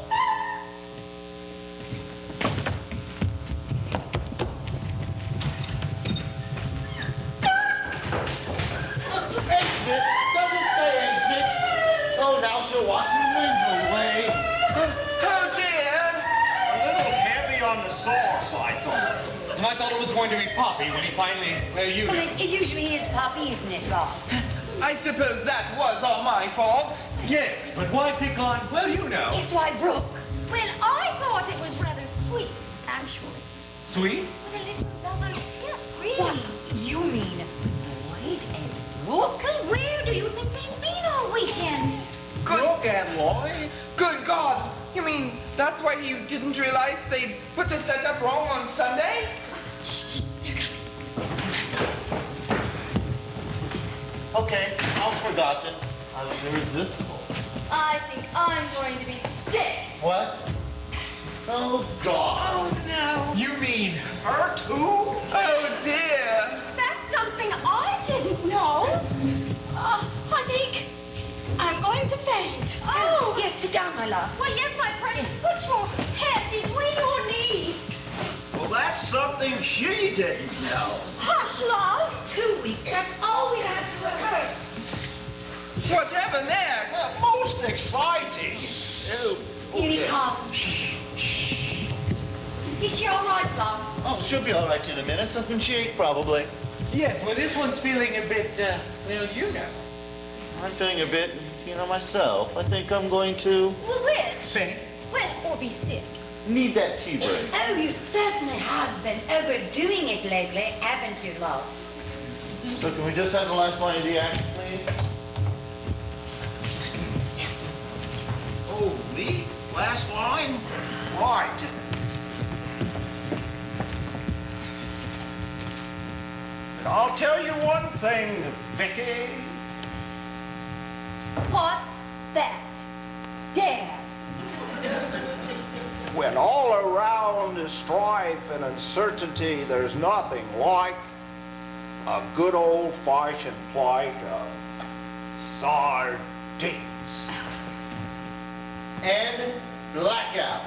Exit? Does it say exit? Oh, now she'll walk the away. Oh dear. A little heavy on the sauce, I thought. And I thought it was going to be Poppy when he finally, you Well, know. it usually is Poppy, isn't it, Bob? I suppose that was all my fault. Yes, but why pick on, well, you know. It's why Brooke. Well, I thought it was rather sweet, actually. Sweet? With a little lover's tip, really. What? You mean Lloyd and Brooke? Well, where do you think they've been all weekend? Brooke and Lloyd? Good God. You mean that's why you didn't realize they'd put the setup wrong on Sunday? Shh, they're coming. Okay, I've forgotten. I was irresistible. I think I'm going to be sick. What? Oh, God. Oh, no. You mean Her too? Oh dear. That's something I didn't know. I think I'm going to faint. Oh. Yes, sit down, my love. Well, yes, my precious. Put your head between your knees. Well, that's something she didn't know. Hush, love. 2 weeks, that's all we have to rehearse. Whatever next? That's most exciting. Oh, Here he okay. comes. Is she all right, Bob? Oh, she'll be all right in a minute. Something she ate, probably. yes, well, this one's feeling a bit, well, you know. I'm feeling a bit, myself. I think I'm going to Well, which? Faint. Well, or be sick. need that tea break. Oh, you certainly have been overdoing it lately, haven't you, love? So can we just have the last line of the act, please? Oh, me? Last line? Right. And I'll tell you one thing, Vicky. What's that? Dad. When all around is strife and uncertainty, there's nothing like a good old-fashioned plate of sardines. And blackout.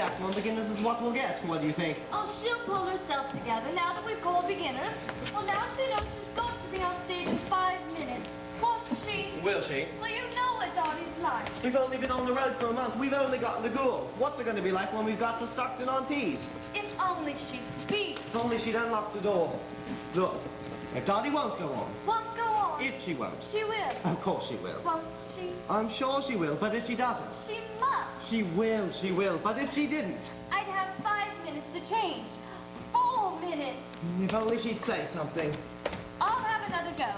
after one, beginners is what we'll get. What do you think? Oh, she'll pull herself together now that we've called beginners. Well, now she knows she's got to be on stage in 5 minutes. Won't she? Will she? Well, you know what Dottie's like. We've only been on the road for a month. We've only gotten to Gould. What's it going to be like when we've got to Stockton on Tees? If only she'd speak. If only she'd unlock the door. Look, if Dottie won't go on. Won't go on. If she won't. She will. Of course she will. Won't she? I'm sure she will, but if she doesn't. She must. She will. But if she didn't. I'd have 5 minutes to change. 4 minutes. If only she'd say something. I'll have another go.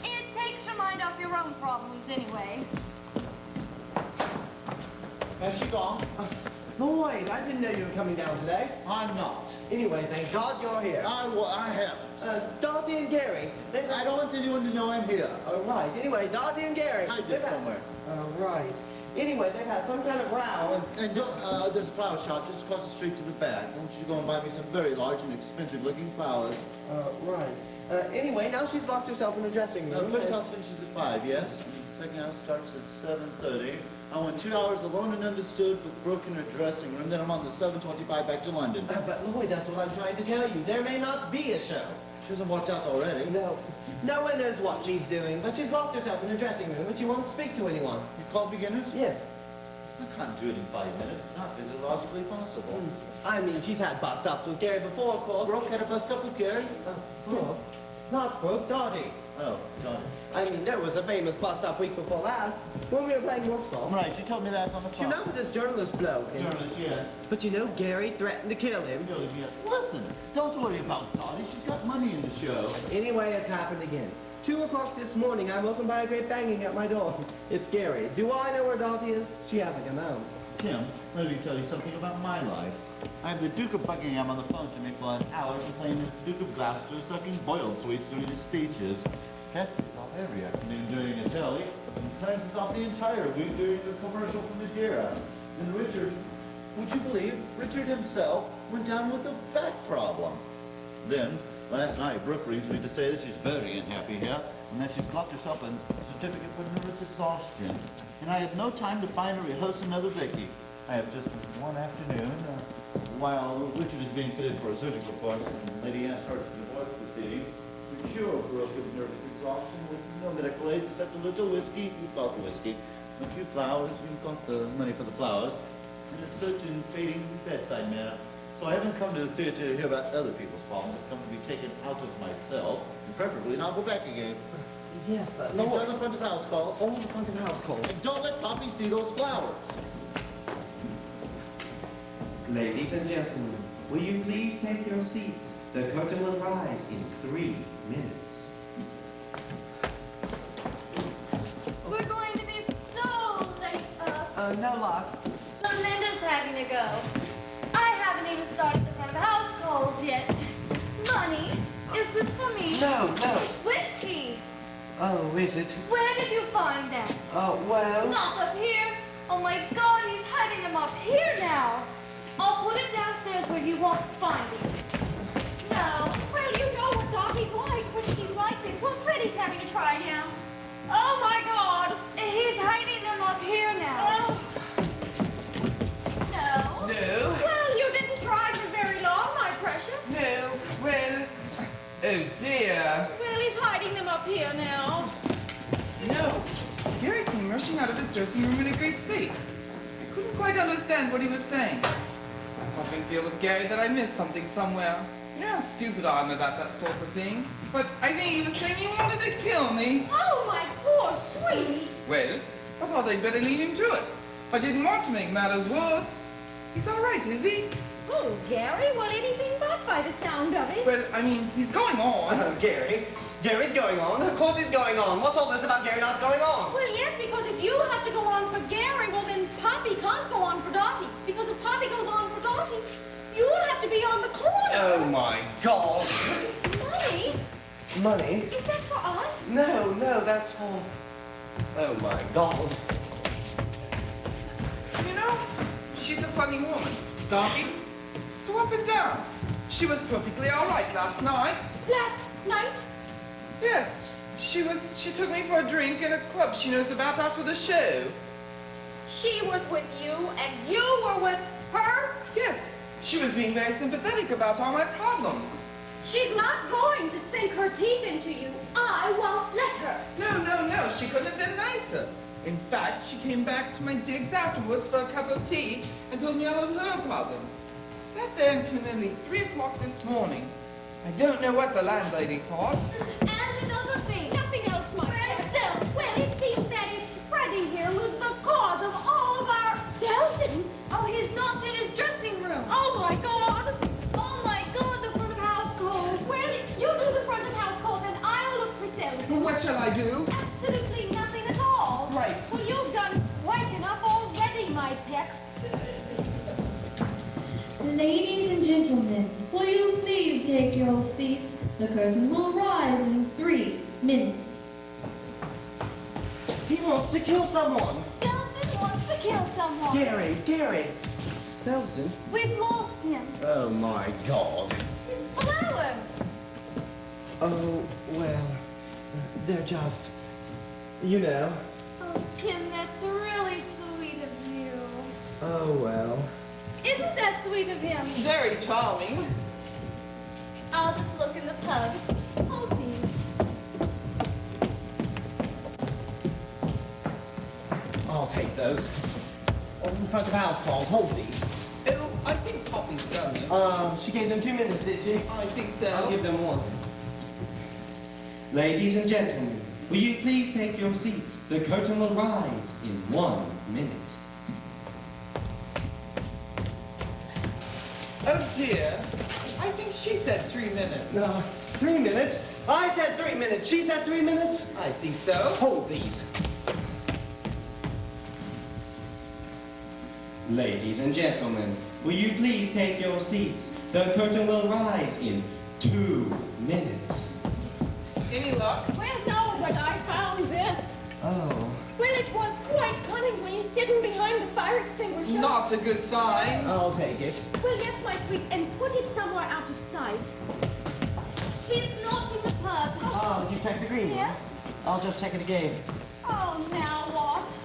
It takes your mind off your own problems anyway. Has she gone? Lloyd, I didn't know you were coming down today. I'm not. Anyway, thank God you're here. I haven't. Dottie and Gary. I don't want anyone to know I'm here. Oh, right. Anyway, Dottie and Gary. Hide it somewhere. Oh, right. Anyway, they've had some kind of row And there's a flower shop just across the street to the back. Won't you go and buy me some very large and expensive-looking flowers? Right. Anyway, now she's locked herself in the dressing room. First house finishes at 5, yes? Second house starts at 7:30. I went 2 hours alone and understood, but broke in her dressing room. Then I'm on the 7:25 back to London. But Lloyd, that's what I'm trying to tell you. There may not be a show. She hasn't walked out already. No. No one knows what she's doing, but she's locked herself in her dressing room and she won't speak to anyone. You called beginners? Yes. I can't do it in 5 minutes. It's not physiologically possible. I mean, she's had bust-ups with Gary before, of course. Brooke had a bust-up with Gary? Brooke? Not Brooke, Dottie. Oh, Johnny. I mean, there was a famous bust-up week before last when we were playing Vauxhall. Right, you told me that on the phone. You know this journalist bloke? Journalist, yes. But you know, Gary threatened to kill him. Yes. Listen, don't worry about Dottie. She's got money in the show. Anyway, it's happened again. 2 o'clock this morning, I'm woken by a great banging at my door. It's Gary. Do I know where Dottie is? She hasn't come out. Tim, let me tell you something about my life. I have the Duke of Buckingham on the phone to me for an hour complaining the Duke of Gloucester sucking boiled sweets during his speeches. Cassidy's off every afternoon during a telly, and Clarence is off the entire week during the commercial from Madeira. And Richard, would you believe, Richard himself went down with a back problem. Then, last night, Brooke reached me to say that she's very unhappy here, and that she's got herself a certificate for nervous exhaustion. And I have no time to find her rehearse another Vicky. I have just one afternoon, while Richard is being fitted for a surgical course, and Lady Anne starts the divorce proceedings, to cure Brooke of nervous exhaustion with no medical aid except a little whiskey. You've got the whiskey. A few flowers. You've got the money for the flowers. And a certain fading bedside manner. So I haven't come to the theater to hear about other people's problems. I've come to be taken out of myself, and preferably not go back again. Yes, but You've done the front of house calls. All the front of the house calls. And don't let Poppy see those flowers. Ladies and gentlemen, will you please take your seats? The curtain will rise in 3 minutes. We're going to be so late. No luck. So Linda's having to go. I haven't even started the front of house calls yet. Money? Is this for me? No. Whiskey? Oh, is it? Where did you find that? Oh, well... Not up here. Oh my God, he's hiding them up here now. I'll put it downstairs where you won't find it. No. Well, you know what Dottie's like when she's like this. Well, Freddie's having to try now. Oh my God. He's hiding them up here now. No. No. Well, you didn't try for very long, my precious. No. Well, oh dear. Well, he's hiding them up here now. No. Gary came rushing out of his dressing room in a great state. I couldn't quite understand what he was saying. I often feel with Gary that I missed something somewhere. You know how stupid I am about that sort of thing. But I think he was saying he wanted to kill me. Oh, my poor sweet. Well, I thought I'd better leave him to it. I didn't want to make matters worse. He's all right, is he? Oh, Gary, well, anything but by the sound of it. Well, I mean, he's going on. Gary? Gary's going on. Of course he's going on. What's all this about Gary not going on? Well, yes, because if you have to go on for Gary, well, then Poppy can't go on for Dottie. Because if Poppy goes on for Dottie, you'll have to be on the corner. Oh, my God. Money? Money? Is that for us? No, that's for... Oh, my God. You know, she's a funny woman. Dottie, so up and down. She was perfectly all right last night. Last night? Yes, she took me for a drink in a club she knows about after the show. She was with you, and you were with her? Yes, she was being very sympathetic about all my problems. She's not going to sink her teeth into you. I won't let her. No, she couldn't have been nicer. In fact, she came back to my digs afterwards for a cup of tea and told me all of her problems. I sat there until nearly 3 o'clock this morning. I don't know what the landlady thought. And another thing. Nothing else, my pet. Well, it seems that it's Freddie here who's the cause of all of our... Selden? Oh, he's not in his dressing room. Oh, my God. Oh, my God, the front of house calls. Well, you do the front of house calls and I'll look for Selden. What shall I do? Absolutely nothing at all. Right. Well, you've done quite enough already, my pet. Ladies and gentlemen, will you please take your seats? The curtain will rise in 3 minutes. He wants to kill someone. Selden wants to kill someone. Gary. Selsden? We've lost him. Oh, my God. Flowers. Oh, well, they're just, you know. Oh, Tim, that's really sweet of you. Oh, well. Isn't that sweet of him? Very charming. I'll just look in the pub. Hold these. I'll take those. Oh, the front of house calls. Hold these. Oh, I think Poppy's done it. She gave them 2 minutes, did she? I think so. I'll give them 1. Ladies and gentlemen, will you please take your seats? The curtain will rise in 1 minute. Oh dear. I think she said 3 minutes. No, 3 minutes? I said 3 minutes. She said 3 minutes? I think so. Hold these. Ladies and gentlemen, will you please take your seats? The curtain will rise in 2 minutes. Any luck? Well, no, but I found this. Oh. Well, it was quite cunningly hidden behind the fire extinguisher. Not a good sign. I'll take it. Well, yes, my sweet, and put it somewhere out of sight. He's not in the pub. Oh, you checked the green room? Yes? I'll just check it again. Oh, now what?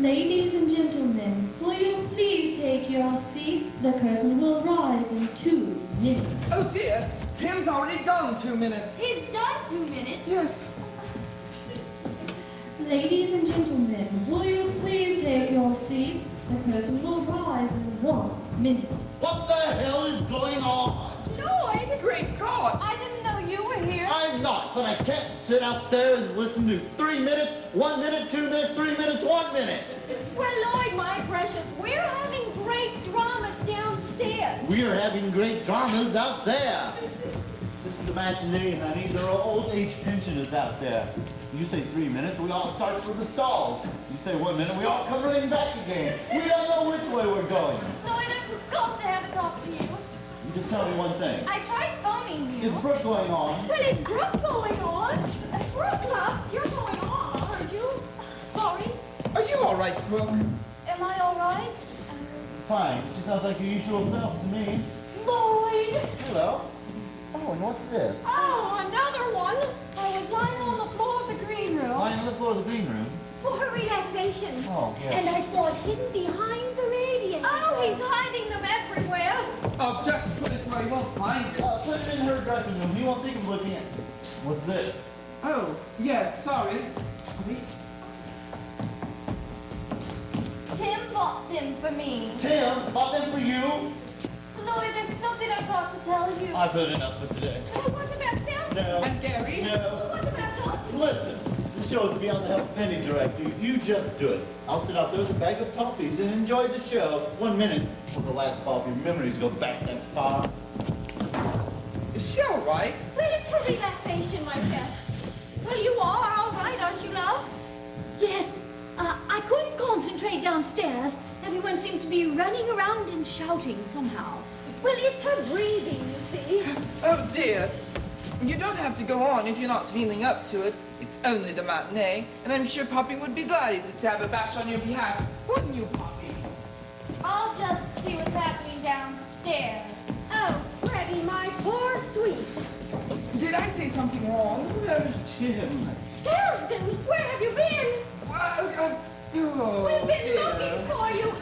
Ladies and gentlemen, will you please take your seats? The curtain will rise in 2 minutes. Oh dear. Tim's already done 2 minutes. He's done 2 minutes. Yes. Ladies and gentlemen, will you please take your seats? The curtain will rise in 1 minute. What the hell is going on? Lloyd! Great God. I didn't know you were here. I'm not, but I can't sit out there and listen to 3 minutes, 1 minute, 2 minutes, 3 minutes, 1 minute. Well, Lloyd, my precious, we're having great dramas downstairs. We are having great dramas out there. This is the matinee, honey. There are old age pensioners out there. You say 3 minutes, we all start from the stalls. You say 1 minute, we all come running back again. We don't know which way we're going. Lloyd, I've got to have a talk to you. You just tell me one thing. I tried phoning you. Is Brooke going on? Well, is Brooke going on? Brooke, love, you're going on, aren't you? Sorry. Are you all right, Brooke? Am I all right? Fine. She sounds like your usual self to me. Lloyd! Hello. Oh, and what's this? Oh, another one. I was lying on the floor of the green room Lying on the floor of the green room. for her relaxation. Oh, yes. And I saw it hidden behind the radiator. Oh, he's hiding them everywhere. Oh, just put it where he won't find it. Put it in her dressing room. He won't think of looking at. What's this? Oh, yes, sorry. Tim bought them for me. Tim, bought them for you. Lloyd, there's something I've got to tell you. I've heard enough for today. Oh, what about Selden? No. And Gary? No. What about Dottie? Listen, this show is beyond the help of any director. You just do it. I'll sit out there with a bag of toffees and enjoy the show. 1 minute was the last call. If your memories go back that far. Is she all right? Well, it's her relaxation, my pet. Well, you are all right, aren't you, love? Yes. I couldn't concentrate downstairs. Everyone seemed to be running around and shouting somehow. Well, it's her breathing, you see. Oh, dear. You don't have to go on if you're not feeling up to it. It's only the matinee, and I'm sure Poppy would be delighted to have a bash on your behalf. Wouldn't you, Poppy? I'll just see what's happening downstairs. Oh, Freddie, my poor sweet. Did I say something wrong? Where's Tim? Selden, where have you been? Oh, We've been dear. looking for you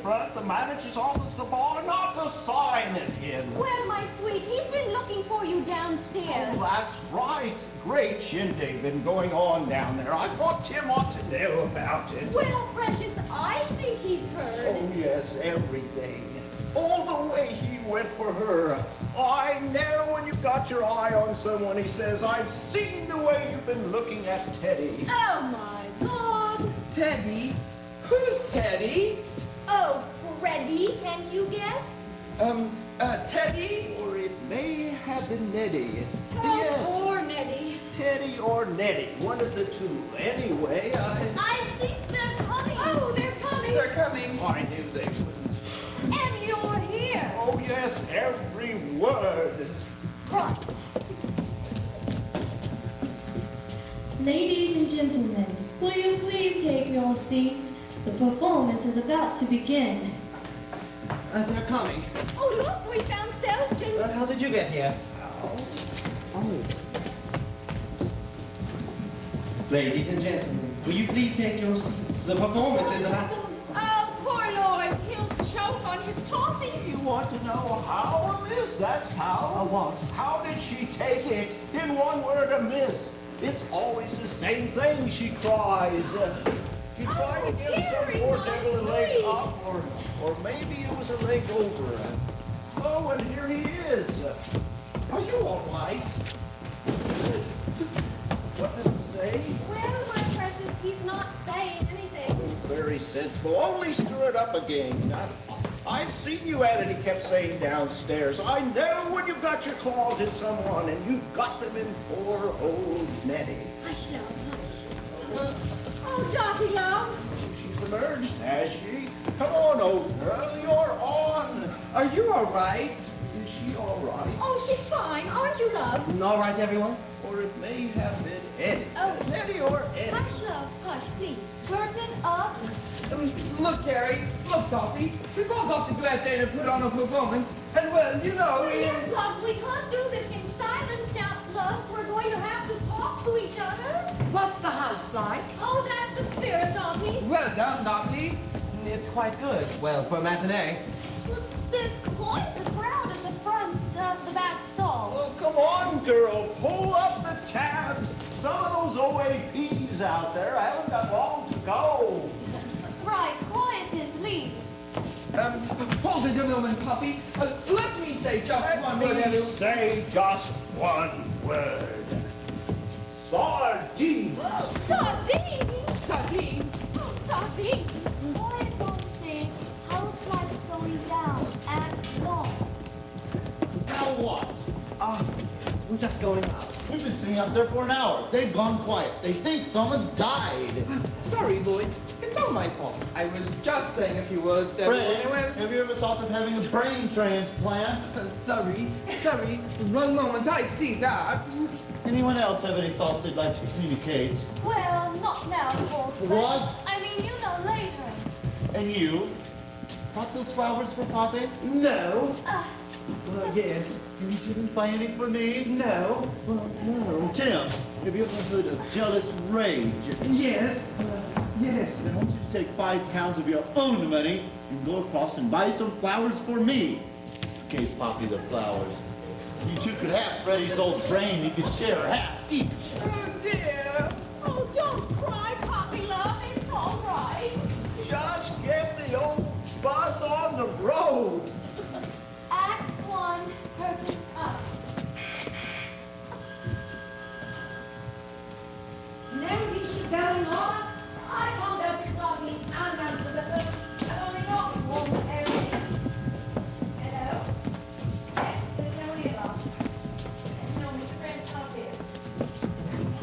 front at the manager's office the bar not to sign it in. Well, my sweet, he's been looking for you downstairs. Oh, that's right. Great shindig been going on down there. I thought Tim ought to know about it. Well, precious, I think he's heard. Oh, yes, everything. All the way he went for her. I know when you've got your eye on someone, he says, I've seen the way you've been looking at Teddy. Oh, my God. Teddy? Who's Teddy? Oh, Freddie, can't you guess? Teddy? Or it may have been Nettie. Oh, Yes, poor Nettie. Teddy or Nettie, one of the two. Anyway, I think they're coming. Oh, they're coming. They're coming. I knew they would. And you're here. Oh, yes, every word. Right. Ladies and gentlemen, will you please take your seats? The performance is about to begin. They're coming. Oh, look, we found Selston. How did you get here? Oh. Ladies and gentlemen, will you please take your seats? The performance is about... Oh, poor Lord. He'll choke on his toffees. You want to know how a miss? That's how. what? How did she take it? In one word, a miss. It's always the same thing, she cries. You try to give some Gary, poor my devil a leg sweet. up, or maybe it was a leg over. Oh, and here he is. Are you all right? What does it say? Well, my precious, he's not saying anything. Very sensible. Only stir it up again. I've seen you at it, he kept saying downstairs. I know when you've got your claws in someone, and you've got them in poor old Nettie. Hush, love, hush. Oh, Dottie, love. She's emerged, has she? Come on, old girl, you're on. Are you all right? Is she all right? Oh, she's fine, aren't you, love? All right, everyone? Or it may have been Eddie. Oh. Eddie or Eddie. Hush, love, hush, please. Curtain up. Look, Gary. Look, Dottie. We've all got to go out there and put on a performance. And, well, you know, Yes, love, we can't do this in silence now, love. We're going to have to talk to each other. What's the house like? Oh, that's the spirit, Dottie. Well done, Dottie. It's quite good. Well, for a matinee. Look, there's quite a crowd at the front of the back stall. Oh, come on, girl. Pull up the tabs. Some of those OAPs out there haven't got long to go. Right, quiet, please. Hold it a moment, puppy. Let me say just one word, Let me Ellie. say just one word. Sardine. Sardines! Sardine. Oh, sardines! Quiet, Lucy. House lights going down. Act one. Now what? We're just going out. We've been sitting out there for an hour. They've gone quiet. They think someone's died. Sorry, Lloyd. It's all my fault. I was just saying a few words there. Fred, Well, have you ever thought of having a brain transplant? sorry. One moment, I see that. Anyone else have any thoughts they'd like to communicate? Well, not now, of course. but- What? I mean, you know, later. And you? Bought those flowers for Poppy? No. Well, yes. You didn't buy any for me? No. Well, no. Tim, have you ever heard of jealous rage? Yes. Yes. I want you to take 5 pounds of your own money and go across and buy some flowers for me. Gave Poppy the flowers. You two could have Freddie's old brain. You could share half each. Oh, dear. Oh, don't cry, Poppy, love. It's all right. Just get the old bus on the road. Act one, curtain up. Now you should going on. I can't help it, Poppy. I'm not for the I only got one area. Hello? Yes, there's no one here, love. There's no Mr. Friend's not here.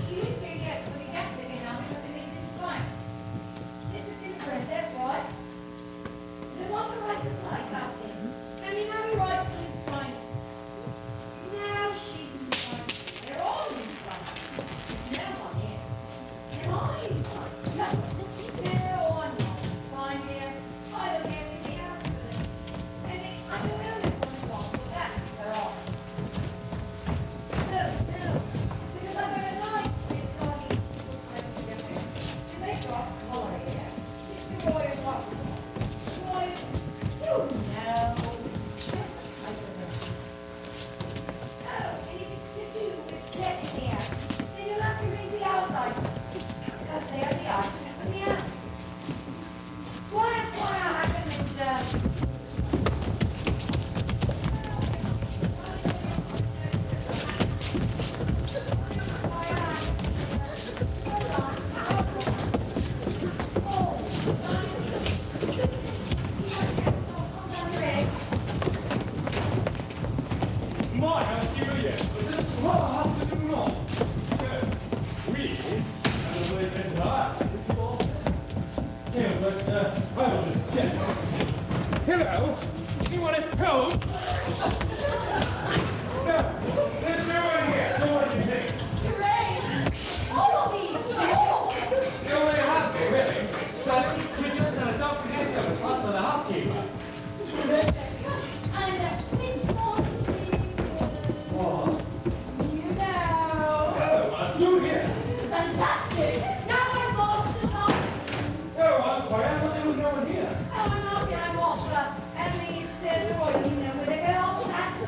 He is here yet, but he can't get in now because he needs his fine. Mr. Friend, that's right. They want to write the light about things. Hello? Anyone at home? No, there's no one here. No one in here. Great! All of these! You only have to, really. But Richards and myself can get them as fast as the housekeeper. And which one is the... What? You know. Oh, you here? Fantastic! Now I've lost the song. Oh, I'm sorry. I thought there was no one here. Oh, I'm not here. I'm off. Emily said, oh, you know, with a girl, that's the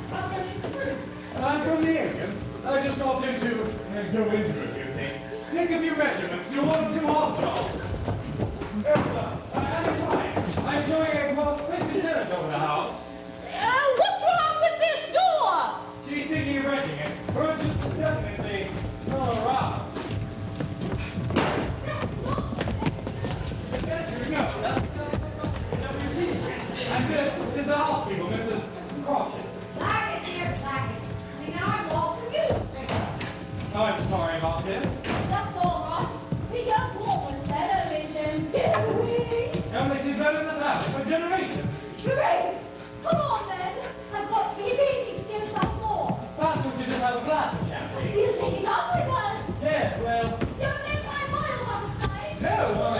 truth. I'm from the area. I just got into go into a few things. Take a few measurements. Do 1 or 2 off jobs. I'm fine. I'm doing a complete tenant over the house. What's wrong with this door? She's thinking of renting it. We're just definitely all around. No, that's and this is the house people, Mrs. Crawford. Black it, dear, black it. See, now I've lost the view. Oh, I'm sorry about this. That's all right. We don't want this television, do we? Emily, she's better than that for generations. Great! Come on then. I've got to be busy still some more. Perhaps we should just have a glass of champagne. We'll take it up with us. Yeah, well, Don't make my miles outside. no, Well,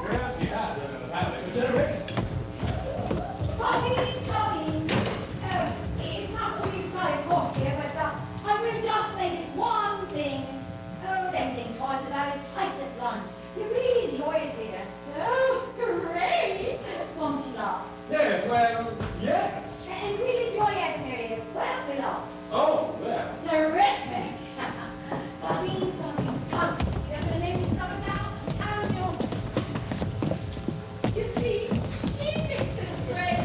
we're actually have them in the family for generations. Sardines, sardines. Oh, it's not really solid cost here, but I will just say this one thing. Oh, then think twice about it. Take the lunch. You really enjoy it here. oh, great! Won't you laugh? Yes, well, yes. And really enjoy it here. Well, we laugh. Oh, well. Terrific. Sardines, sardines. Come, you're going to notice something now? And you'll... You see, she thinks it's great.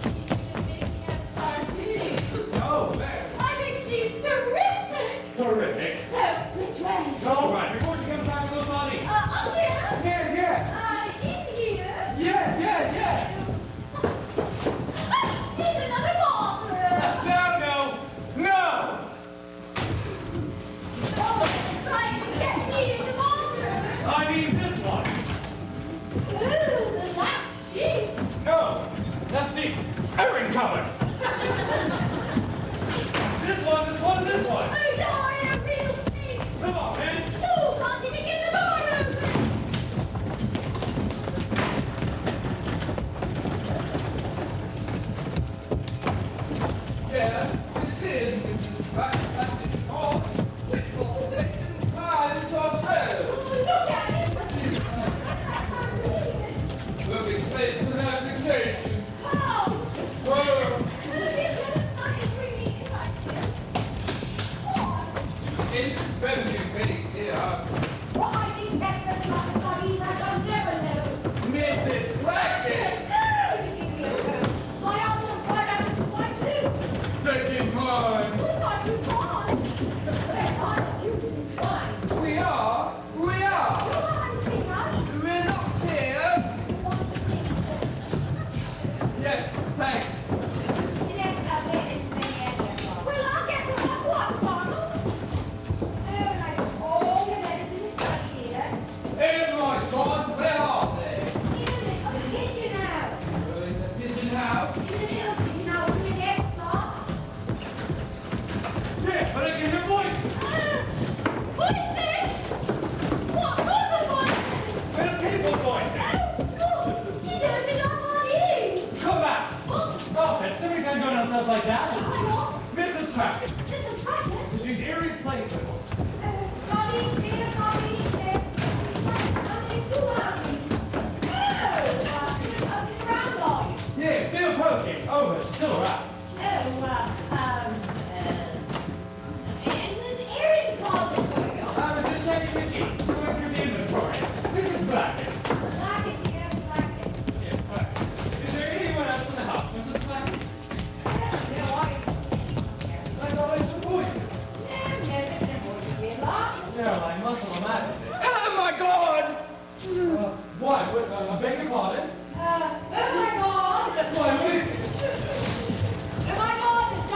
She's even making us sardines. Oh, well. I think she's terrific. Terrific. So, which way? All right, before she comes back with those bodies. Up here? Yes, yes. In here? Yes, yes, yes. Here's another bathroom. No, no, no. Oh, trying to get me in the bathroom. I mean this one. Ooh, the lap sheet. No, that's the airing cupboard. This one, this one, this one. Oh, you're in a real state. Come on, man. You can't even get the door open. Yeah, it is, Mrs. Black. All simple, and fine to ourselves. Look at it. We'll be safe for navigation. How? Whoa, it's very big here. What I think breakfast like sardines, I shall never know. Mrs. Blackett, No, you give me a go. My arms are quite out to my blue. second mine. Who's not too fine? Well, I'm using fine. We are. Come on, sing us. We're not here. You want to think? Yes, thanks. You never got there as many as there are. Well, I'll get to what, Donald? Oh, like all your medicine is stuck here. Oh my God, where are they? In the kitchen now. In the kitchen house. In the little kitchen house with the desk clock. Yeah, but I can hear voices. What is this? What sort of voices? They're people's voices. Oh, no. She should have been on sardines. Come back. Stop it. Somebody can't go down stuff like that. Mrs. Crackett. This is Crackett. She's irreplaceable. Sardines here, sardines there. Sardines too lousy. Oh, round off. Yeah, still approaching. Oh, but still around. And the airing closet for you. I was just checking the sheets, going through the inventory. Mrs. Blackett. Black it, dear, black it. Yes, Blackett. Is there anyone else in the house, Mrs. Blackett? No, Like always the voices. No, I must have imagined it. Oh my God! What? I beg your pardon? Oh my God! Why, wait. Oh my God, there's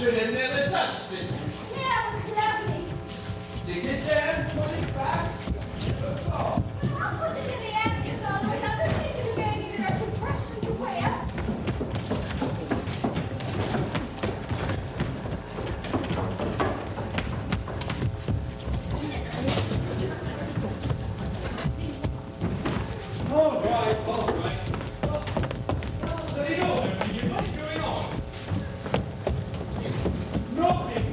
100 and nearly touched it. Yeah, but it's lovely. Stick it there, 25. Good call. I'll put it in the attic, so I don't think it's going to get a compression to wear. All right, all right. What are you doing? What's going on? Knocking!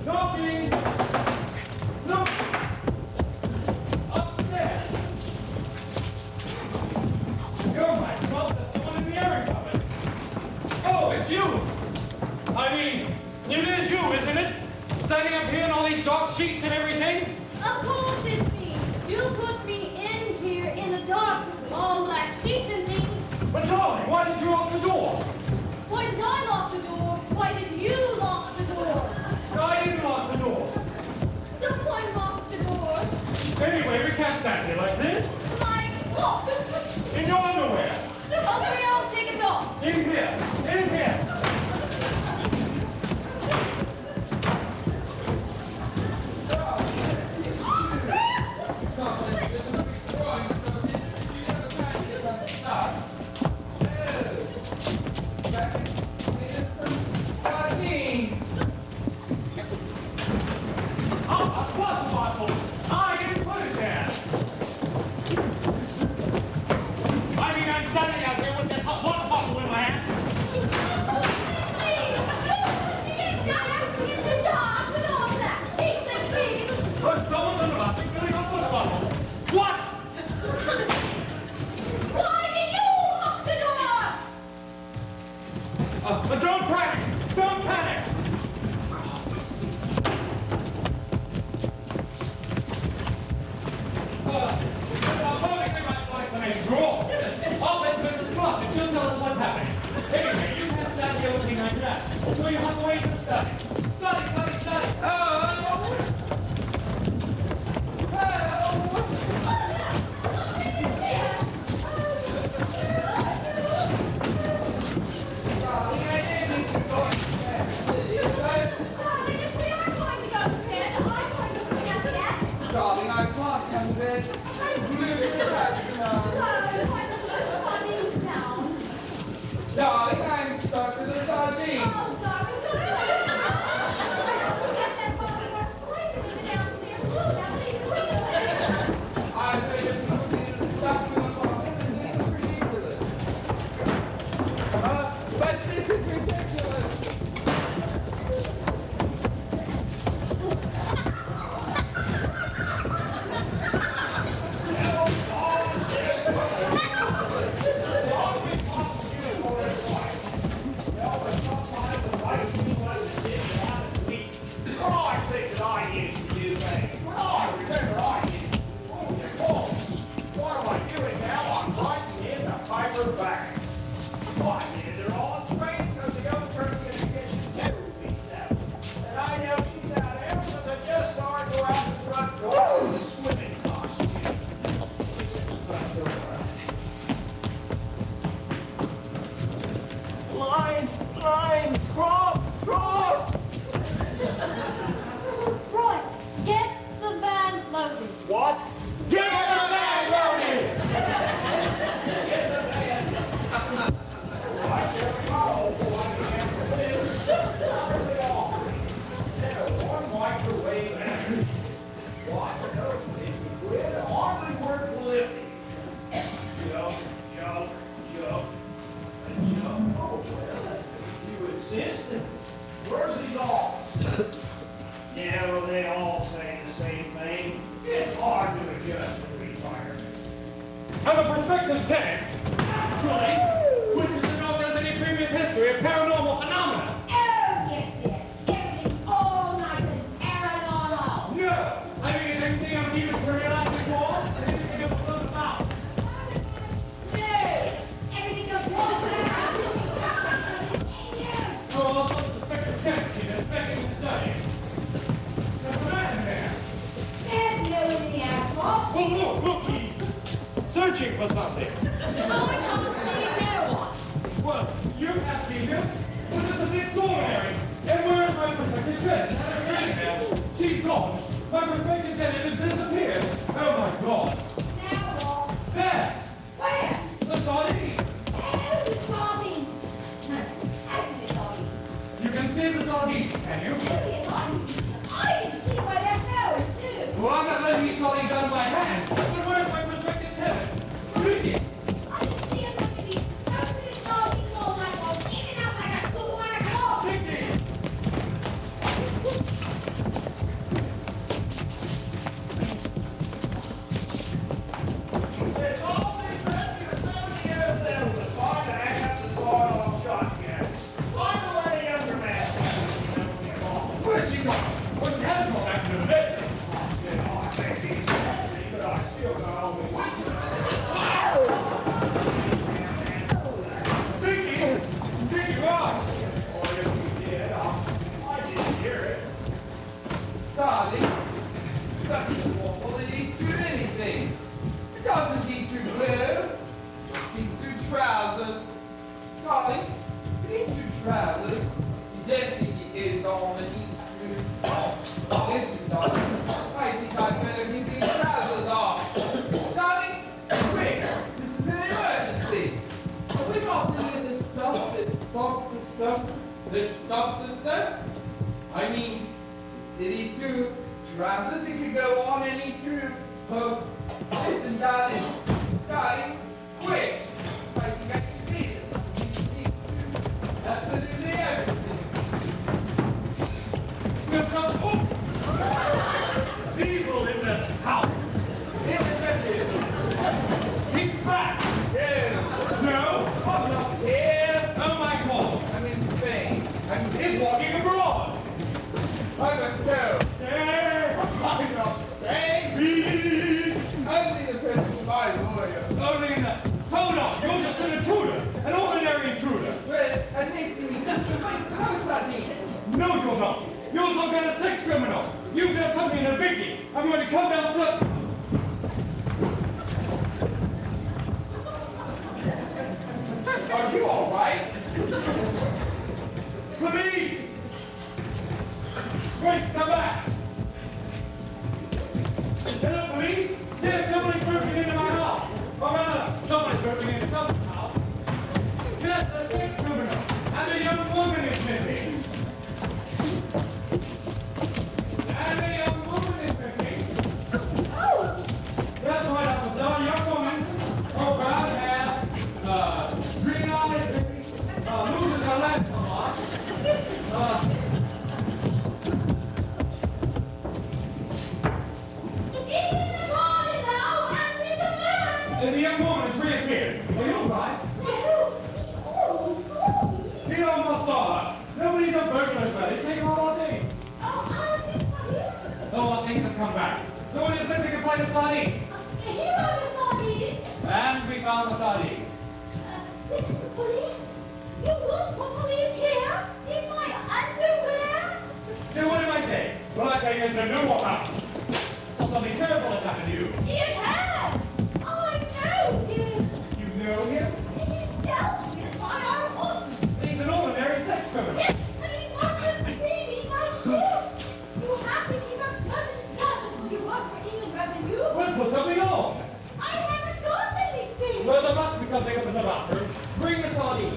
Knocking! Knock! Upstairs! Oh my God, there's someone in the airing cupboard. Oh, it's you! I mean, it is you, isn't it? Standing up here in all these dark sheets and everything? Of course it's me. You put me in here in the dark with all black sheets and things. But darling, why did you lock the door? Why did I lock the door? Why did you lock the door? I didn't lock the door. Someone locked the door. Anyway, we can't stand here like this. My lock. In your underwear. Okay, I'll take it off. In here. In here. A water bottle. I didn't put it there. I mean, I'm standing out here with this hot water bottle in my hand. In the dark with all black sheets and things. But someone's in the bathroom filling up water bottles. What? Why did you lock the door? But don't panic. Don't panic. Perfectly much explanation. Draw. I'll bet Mrs. Clark and she'll tell us what's happening. Anyway, you can't stand here looking like that. So you have to wait to study. Study, study, study. Darling, I can't come to bed. Darling, I'm stuck with a sardine. I'm afraid of something stuck in the pocket, and this is ridiculous. But this is ridiculous. sardines, can you? Julius, I can see why they're going too. Well, I'm not letting you sardines out of my hand. But where's my prospective tenant? Bridget! I can see him looking at these perfect sardines all night long, eating up like a fool when I call. Bridget! It's always 50 or 70 years there with a fire to hang up the sawed-off shotgun. I'm a lady younger man. Where's she gone? What's she had to go back to the bed? I think he's happy, but I still got all the wits Vicky, why? Or if you did, I didn't hear it. Darling, such a waffle, it eats through anything. It doesn't eat through clothes. It eats through trousers. Darling, it eats through trousers. You don't think it goes on and eats through... Listen, darling, I think I'd better keep these trousers off. Darling, quick, this is an emergency. Have we got any of the stuff that stops the stuff that stops the stuff? I mean, did he through trousers? It could go on and eat through. Listen, darling. Darling, quick. I think I can feel it. Eat through absolutely everything. We've got people in this house. In the bedroom. He's back. Yeah. No. I'm not here. Oh, my God. I'm in Spain. He's walking abroad. I must go. Yeah. I'm not staying. Only the presence of my lawyer. Only in the... Hold on. You're just an intruder. An ordinary intruder. Well, I think to me, how is that needed? No, you're not. You're some kind of sex criminal. You've got something in a biggie. I'm going to come down to... Are you all right? Police! Wait, come back! Hello, police? Yes, somebody's breaking into my house. Or rather, somebody's breaking into someone's house. Yes, a sex criminal. And a young woman is missing. And a young woman is missing. Oh! That's right, officer. A young woman. Oh, brown hair. Green eyes. Loses her legs a lot. And the young woman has reappeared. Are you all right? You almost saw her. Nobody's a burglar, but it's taken all our day. Oh, our things have come back. Somebody is missing a plate of sardines. And we found the sardines. This is the police? You won't put police here? In my underwear? Then what did I say? Well, I say it's a new woman. Well, something terrible has happened to you. It has! I know him! You know him? He's dealt with by our office! He's an ordinary sex criminal. Yes, and he wasn't screaming like this! You have to keep up certain standards when you work for Inland Revenue! Well, put something on. I haven't got anything! Well, there must be something up in the bathroom. Bring the sardines.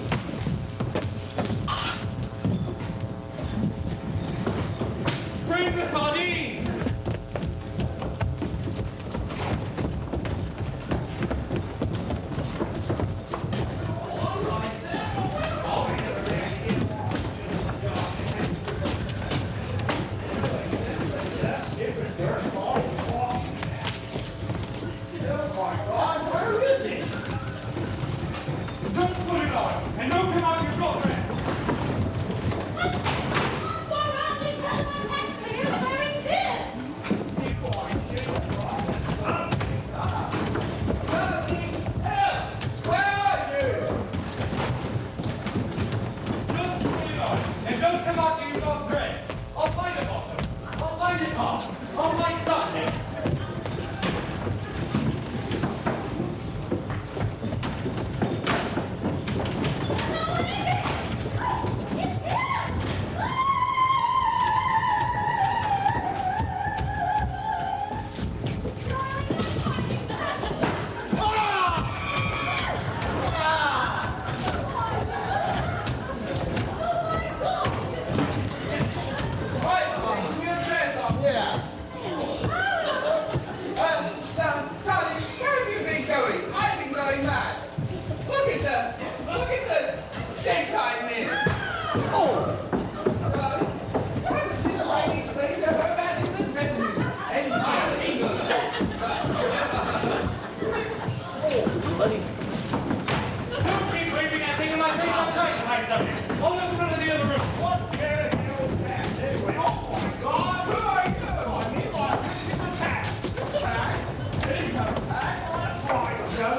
try to hide something. I'll look around in the other room. What the hell is that? Anyway, oh my God, very good. I mean, like, finishing the task. Task? Income tax? Well, that's right, Joe.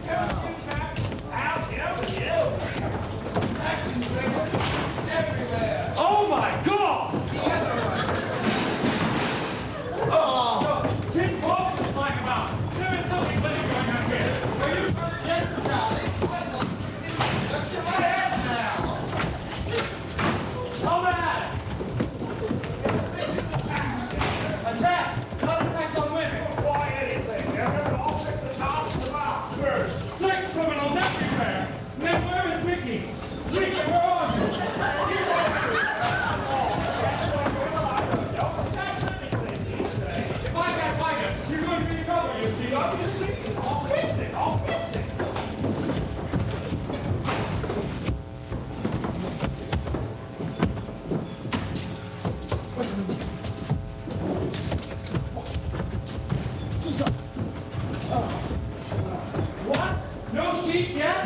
Income tax. Out, you. Taxes everywhere. Oh my God! The other one. Oh! Tim, what was this like about? There is nothing funny going on here. Are you Brother Jensen, Charlie? Look to my head now. Hold on! Attack! Not attacks on women! Why anything? I'll pick the top of the mouth first. Sex criminals everywhere! Then where is Mickey? Mickey, where are you? If I can't find him, you're going to be in trouble, you see. I'll fix it. I'll fix it. What? No sheep yet?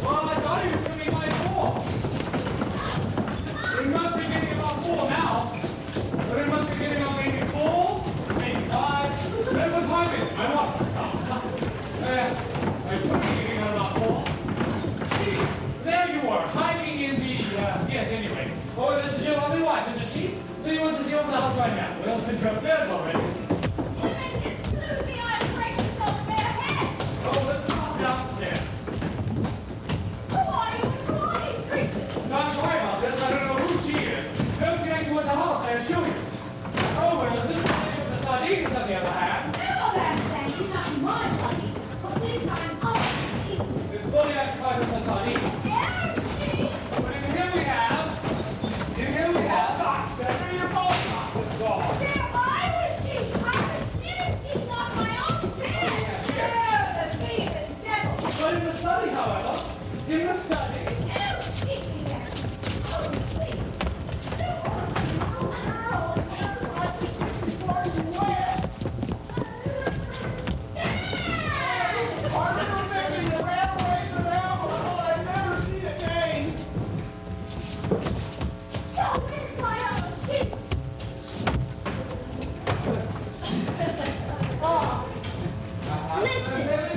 Well, I thought he was coming by 4. It must be getting about 4 now. But it must be getting about maybe 4, maybe 5. Then what time is it? I want to stop. I put it getting about 4. See, there you are, hiding in the, yes, anyway. Oh, this is your lovely wife, isn't she? So you want to see over the house right now? Well, since you're upstairs already. Oh, let's stop downstairs. No, I'm sorry about this. I don't know who she is. No connection with the house, I assure you. Oh, well, this is the lady with the sardines on the other hand. It's fully occupied with the sardines. But in here we have... There you're both not with God. But in the study, however, in the study... Listen,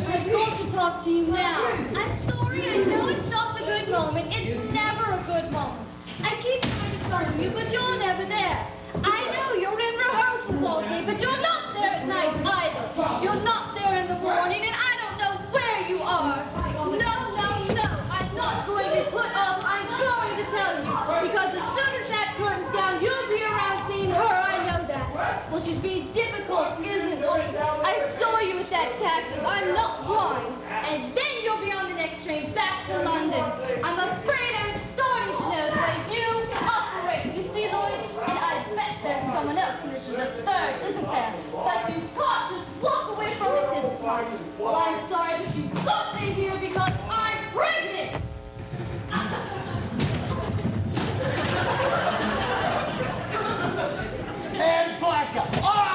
I've got to talk to you now. I'm sorry, I know it's not the good moment. It's never a good moment. I keep trying to phone you, but you're never there. I know you're in rehearsals all day, but you're not there at night either. You're not there in the morning, and I don't know where you are. No, I'm not going to be put off. I'm going to tell you. Because as soon as that curtain's down, you'll be around seeing her. I know that. Well, she's being difficult, isn't she? I saw you with that cactus. I'm not blind. And then you'll be on the next train back to London. I'm afraid I'm starting to know the way you operate. You see, Lloyd? And I bet there's someone else, and this is the third, isn't there? But you can't just walk away from it this time. Well, I'm sorry, but you've got to stay here because I'm pregnant. And blackout. Ah!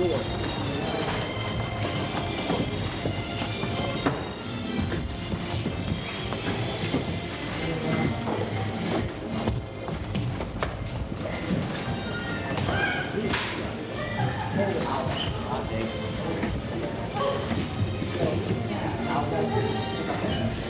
door. I'll